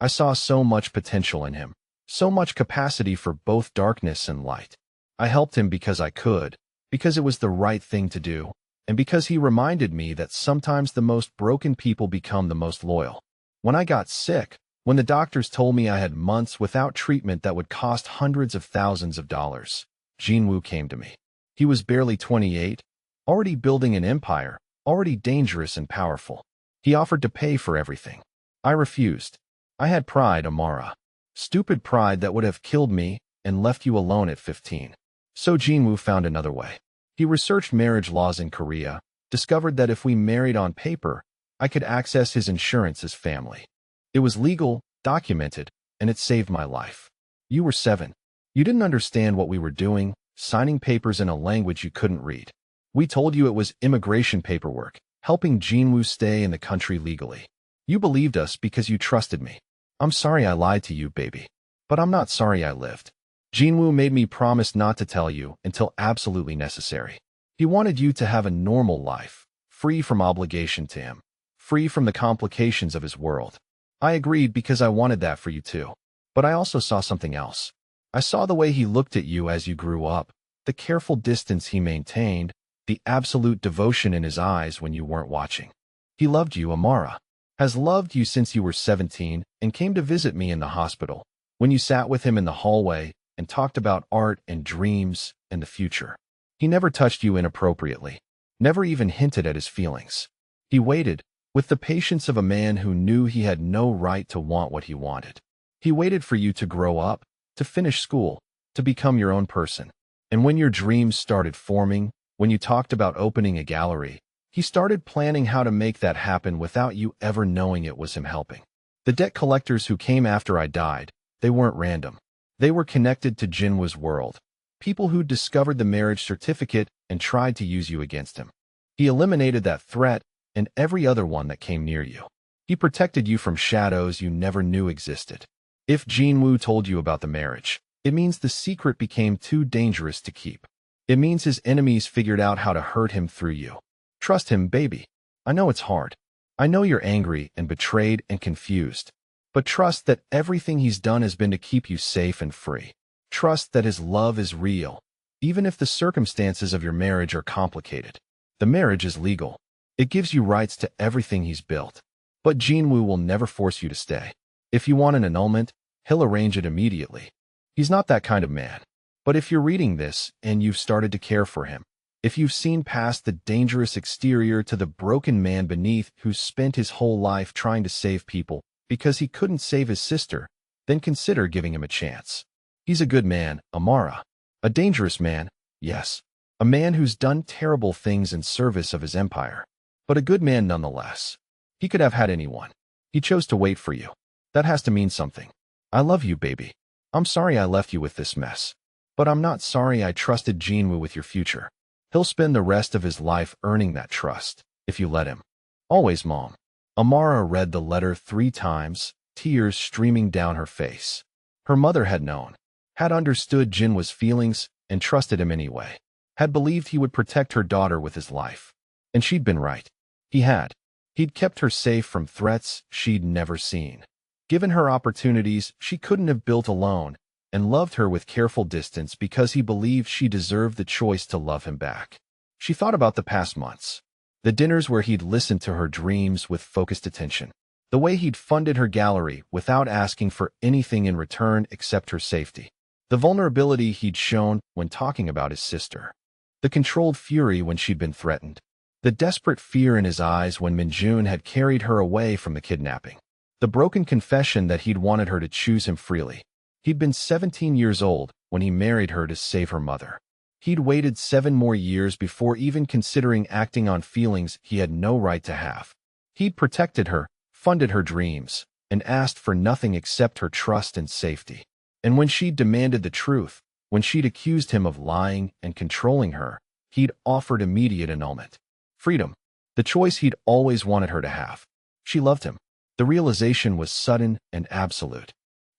I saw so much potential in him, so much capacity for both darkness and light. I helped him because I could, because it was the right thing to do, and because he reminded me that sometimes the most broken people become the most loyal. When I got sick, when the doctors told me I had months without treatment that would cost hundreds of thousands of dollars, Jin-woo came to me. He was barely 28, already building an empire, already dangerous and powerful. He offered to pay for everything. I refused. I had pride, Amara. Stupid pride that would have killed me and left you alone at 15. So Jin-woo found another way. He researched marriage laws in Korea, discovered that if we married on paper, I could access his insurance as family. It was legal, documented, and it saved my life. You were 7. You didn't understand what we were doing, signing papers in a language you couldn't read. We told you it was immigration paperwork, helping Jin-woo stay in the country legally. You believed us because you trusted me. I'm sorry I lied to you, baby. But I'm not sorry I lived. Jin-woo made me promise not to tell you until absolutely necessary. He wanted you to have a normal life, free from obligation to him, free from the complications of his world. I agreed because I wanted that for you too. But I also saw something else. I saw the way he looked at you as you grew up, the careful distance he maintained, the absolute devotion in his eyes when you weren't watching. He loved you, Amara. Has loved you since you were 17 and came to visit me in the hospital, when you sat with him in the hallway and talked about art and dreams and the future. He never touched you inappropriately, never even hinted at his feelings. He waited, with the patience of a man who knew he had no right to want what he wanted. He waited for you to grow up, to finish school, to become your own person. And when your dreams started forming, when you talked about opening a gallery, he started planning how to make that happen without you ever knowing it was him helping. The debt collectors who came after I died, they weren't random. They were connected to Jin-woo's world, people who discovered the marriage certificate and tried to use you against him. He eliminated that threat and every other one that came near you. He protected you from shadows you never knew existed. If Jin-woo told you about the marriage, it means the secret became too dangerous to keep. It means his enemies figured out how to hurt him through you. Trust him, baby. I know it's hard. I know you're angry and betrayed and confused. But trust that everything he's done has been to keep you safe and free. Trust that his love is real, even if the circumstances of your marriage are complicated. The marriage is legal. It gives you rights to everything he's built. But Jinwoo will never force you to stay. If you want an annulment, he'll arrange it immediately. He's not that kind of man. But if you're reading this and you've started to care for him, if you've seen past the dangerous exterior to the broken man beneath who's spent his whole life trying to save people because he couldn't save his sister, then consider giving him a chance. He's a good man, Amara. A dangerous man, yes. A man who's done terrible things in service of his empire. But a good man nonetheless. He could have had anyone. He chose to wait for you. That has to mean something. I love you, baby. I'm sorry I left you with this mess. But I'm not sorry I trusted Jinwoo with your future. He'll spend the rest of his life earning that trust, if you let him. Always, Mom. Amara read the letter 3 times, tears streaming down her face. Her mother had known, had understood Jinwoo's feelings, and trusted him anyway. Had believed he would protect her daughter with his life. And she'd been right. He had. He'd kept her safe from threats she'd never seen. Given her opportunities she couldn't have built alone, and loved her with careful distance because he believed she deserved the choice to love him back. She thought about the past months. The dinners where he'd listened to her dreams with focused attention. The way he'd funded her gallery without asking for anything in return except her safety. The vulnerability he'd shown when talking about his sister. The controlled fury when she'd been threatened. The desperate fear in his eyes when Minjun had carried her away from the kidnapping. The broken confession that he'd wanted her to choose him freely. He'd been 17 years old when he married her to save her mother. He'd waited 7 more years before even considering acting on feelings he had no right to have. He'd protected her, funded her dreams, and asked for nothing except her trust and safety. And when she'd demanded the truth, when she'd accused him of lying and controlling her, he'd offered immediate annulment. Freedom. The choice he'd always wanted her to have. She loved him. The realization was sudden and absolute.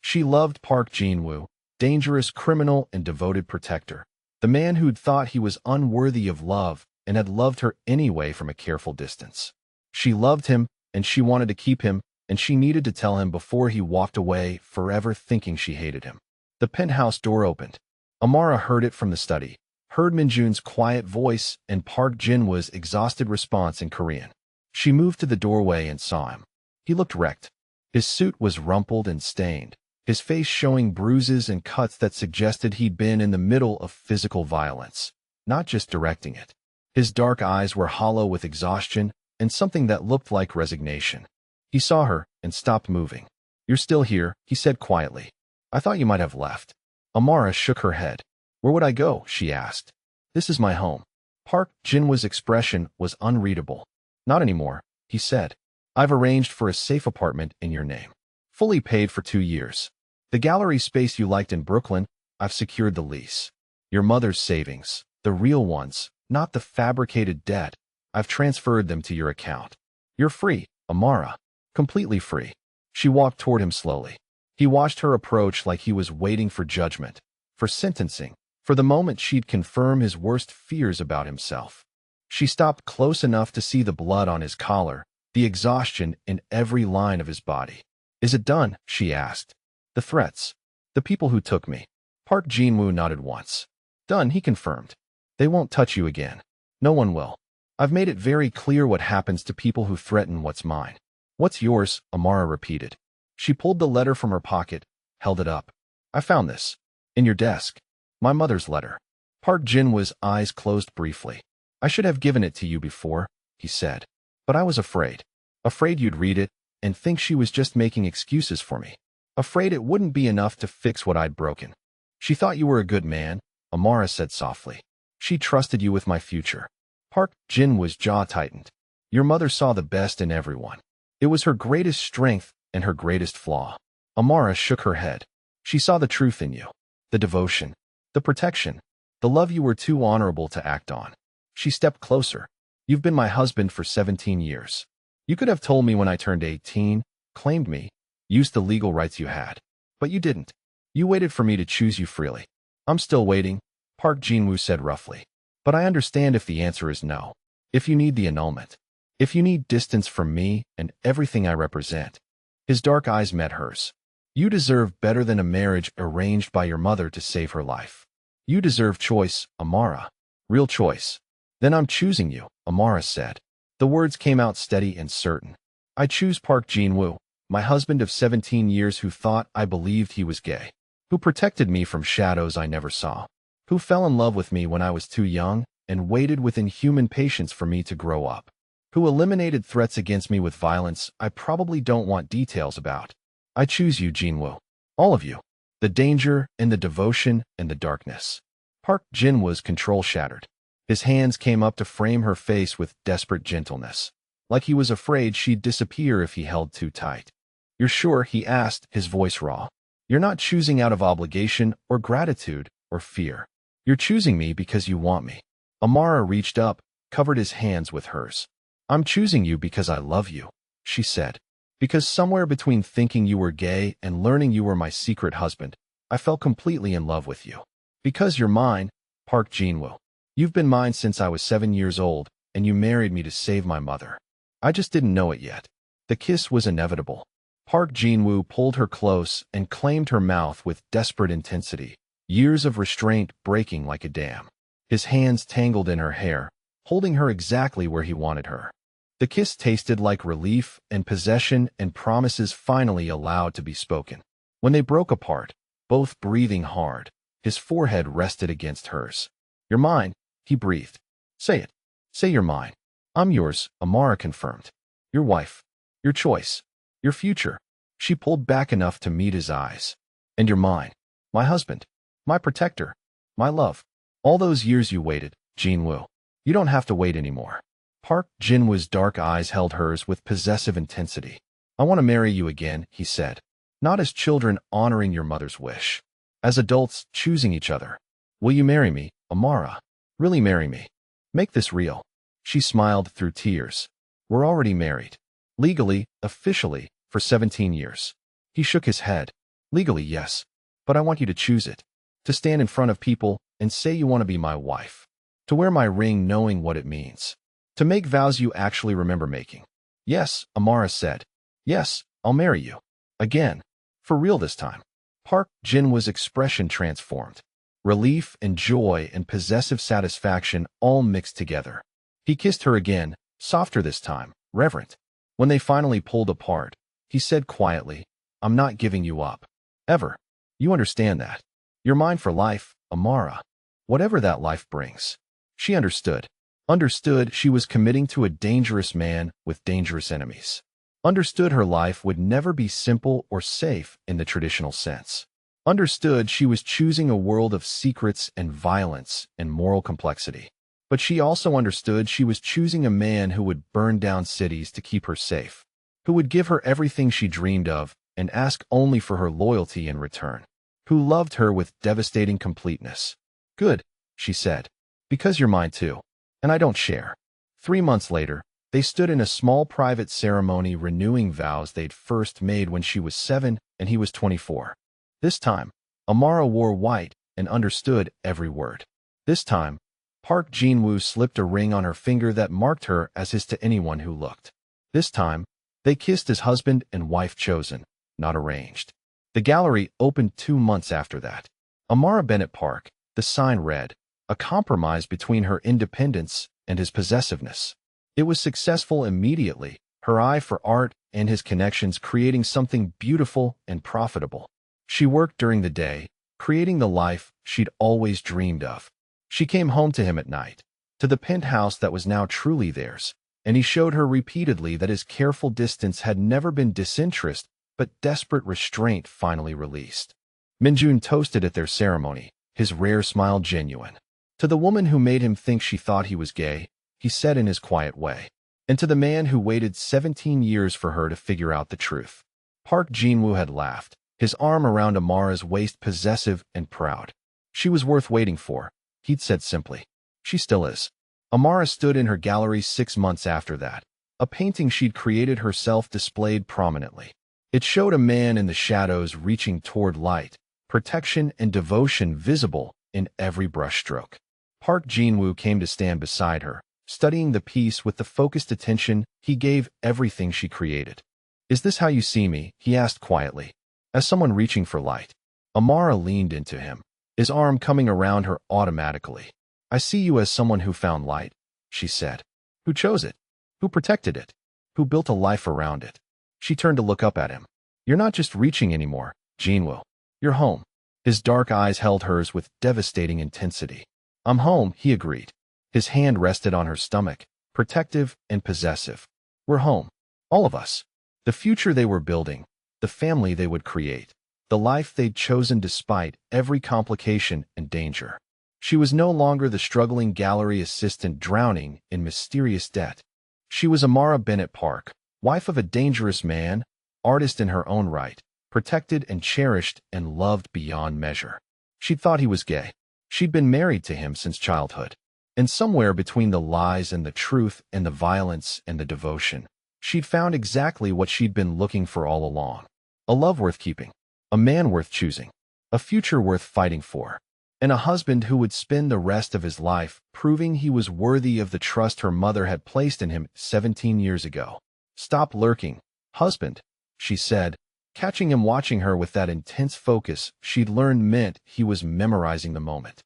She loved Park Jinwoo, dangerous criminal and devoted protector. The man who'd thought he was unworthy of love and had loved her anyway from a careful distance. She loved him, and she wanted to keep him, and she needed to tell him before he walked away, forever thinking she hated him. The penthouse door opened. Amara heard it from the study, heard Minjun's quiet voice and Park Jinwoo's exhausted response in Korean. She moved to the doorway and saw him. He looked wrecked. His suit was rumpled and stained, his face showing bruises and cuts that suggested he'd been in the middle of physical violence, not just directing it. His dark eyes were hollow with exhaustion and something that looked like resignation. He saw her and stopped moving. "You're still here," he said quietly. "I thought you might have left." Amara shook her head. "Where would I go?" she asked. "This is my home." Park Jinwoo's expression was unreadable. "Not anymore," he said. "I've arranged for a safe apartment in your name. Fully paid for 2 years. The gallery space you liked in Brooklyn, I've secured the lease. Your mother's savings, the real ones, not the fabricated debt, I've transferred them to your account. You're free, Amara. Completely free." She walked toward him slowly. He watched her approach like he was waiting for judgment, for sentencing, for the moment she'd confirm his worst fears about himself. She stopped close enough to see the blood on his collar, the exhaustion in every line of his body. "Is it done?" she asked. "The threats. The people who took me." Park Jinwoo nodded once. "Done," he confirmed. "They won't touch you again. No one will. I've made it very clear what happens to people who threaten what's mine." "What's yours?" Amara repeated. She pulled the letter from her pocket, held it up. "I found this. In your desk. My mother's letter." Park Jinwoo's eyes closed briefly. "I should have given it to you before," he said. "But I was afraid. Afraid you'd read it and think she was just making excuses for me. Afraid it wouldn't be enough to fix what I'd broken." "She thought you were a good man," Amara said softly. "She trusted you with my future." Park Jinwoo's jaw tightened. "Your mother saw the best in everyone. It was her greatest strength and her greatest flaw." Amara shook her head. "She saw the truth in you. The devotion. The protection. The love you were too honorable to act on." She stepped closer. "You've been my husband for 17 years. You could have told me when I turned 18, claimed me, used the legal rights you had. But you didn't. You waited for me to choose you freely." "I'm still waiting," Park Jinwoo said roughly. "But I understand if the answer is no." If you need the annulment. If you need distance from me and everything I represent. His dark eyes met hers. You deserve better than a marriage arranged by your mother to save her life. You deserve choice, Amara. Real choice. Then I'm choosing you, Amara said. The words came out steady and certain. I choose Park Jin-woo, my husband of 17 years who thought I believed he was gay, who protected me from shadows I never saw, who fell in love with me when I was too young and waited with inhuman patience for me to grow up, who eliminated threats against me with violence I probably don't want details about. I choose you, Jin-woo. All of you. The danger and the devotion and the darkness. Park Jin-woo's control shattered. His hands came up to frame her face with desperate gentleness, like he was afraid she'd disappear if he held too tight. You're sure? He asked, his voice raw. You're not choosing out of obligation or gratitude or fear. You're choosing me because you want me. Amara reached up, covered his hands with hers. I'm choosing you because I love you, she said. Because somewhere between thinking you were gay and learning you were my secret husband, I fell completely in love with you. Because you're mine, Park Jin-woo. You've been mine since I was 7 years old, and you married me to save my mother. I just didn't know it yet. The kiss was inevitable. Park Jin-woo pulled her close and claimed her mouth with desperate intensity, years of restraint breaking like a dam. His hands tangled in her hair, holding her exactly where he wanted her. The kiss tasted like relief and possession and promises finally allowed to be spoken. When they broke apart, both breathing hard, his forehead rested against hers. You're mine, he breathed. Say it. Say you're mine. I'm yours, Amara confirmed. Your wife. Your choice. Your future. She pulled back enough to meet his eyes. And you're mine. My husband. My protector. My love. All those years you waited, Jin-woo. You don't have to wait anymore. Park Jin-woo's dark eyes held hers with possessive intensity. I want to marry you again, he said. Not as children honoring your mother's wish. As adults choosing each other. Will you marry me, Amara? Really marry me? Make this real. She smiled through tears. We're already married. Legally, officially, for 17 years. He shook his head. Legally, yes. But I want you to choose it. To stand in front of people and say you want to be my wife. To wear my ring knowing what it means. To make vows you actually remember making. Yes, Amara said. Yes, I'll marry you. Again. For real this time. Park Jin-woo's expression transformed. Relief and joy and possessive satisfaction all mixed together. He kissed her again, softer this time, reverent. When they finally pulled apart, he said quietly, I'm not giving you up. Ever. You understand that. You're mine for life, Amara. Whatever that life brings. She understood. Understood she was committing to a dangerous man with dangerous enemies. Understood her life would never be simple or safe in the traditional sense. Understood she was choosing a world of secrets and violence and moral complexity. But she also understood she was choosing a man who would burn down cities to keep her safe, who would give her everything she dreamed of and ask only for her loyalty in return, who loved her with devastating completeness. Good, she said, because you're mine too, and I don't share. 3 months later, they stood in a small private ceremony renewing vows they'd first made when she was 7 and he was 24. This time, Amara wore white and understood every word. This time, Park Jin-woo slipped a ring on her finger that marked her as his to anyone who looked. This time, they kissed as husband and wife chosen, not arranged. The gallery opened 2 months after that. Amara Bennett Park, the sign read, a compromise between her independence and his possessiveness. It was successful immediately, her eye for art and his connections creating something beautiful and profitable. She worked during the day, creating the life she'd always dreamed of. She came home to him at night, to the penthouse that was now truly theirs, and he showed her repeatedly that his careful distance had never been disinterest, but desperate restraint finally released. Minjun toasted at their ceremony, his rare smile genuine. To the woman who made him think she thought he was gay, he said in his quiet way, and to the man who waited 17 years for her to figure out the truth. Park Jin-woo had laughed, his arm around Amara's waist possessive and proud. She was worth waiting for, he'd said simply. She still is. Amara stood in her gallery 6 months after that. A painting she'd created herself displayed prominently. It showed a man in the shadows reaching toward light, protection and devotion visible in every brushstroke. Park Jin-woo came to stand beside her, studying the piece with the focused attention he gave everything she created. "Is this how you see me?" he asked quietly, as someone reaching for light. Amara leaned into him, his arm coming around her automatically. "I see you as someone who found light," she said. "Who chose it, who protected it, who built a life around it." She turned to look up at him. "You're not just reaching anymore, Jinwoo. You're home." His dark eyes held hers with devastating intensity. "I'm home," he agreed. His hand rested on her stomach, protective and possessive. "We're home. All of us." The future they were building, the family they would create, the life they'd chosen despite every complication and danger. She was no longer the struggling gallery assistant drowning in mysterious debt. She was Amara Bennett Park, wife of a dangerous man, artist in her own right, protected and cherished and loved beyond measure. She'd thought he was gay. She'd been married to him since childhood. And somewhere between the lies and the truth and the violence and the devotion, she'd found exactly what she'd been looking for all along. A love worth keeping, a man worth choosing, a future worth fighting for, and a husband who would spend the rest of his life proving he was worthy of the trust her mother had placed in him 17 years ago. "Stop lurking, husband," she said, catching him watching her with that intense focus she'd learned meant he was memorizing the moment.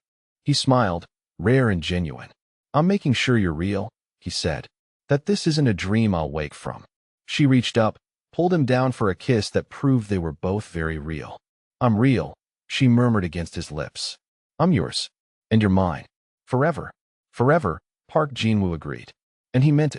He smiled, rare and genuine. "I'm making sure you're real," he said, "that this isn't a dream I'll wake from." She reached up, pulled him down for a kiss that proved they were both very real. "I'm real," she murmured against his lips. "I'm yours. And you're mine. Forever." "Forever," Park Jinwoo agreed. And he meant it.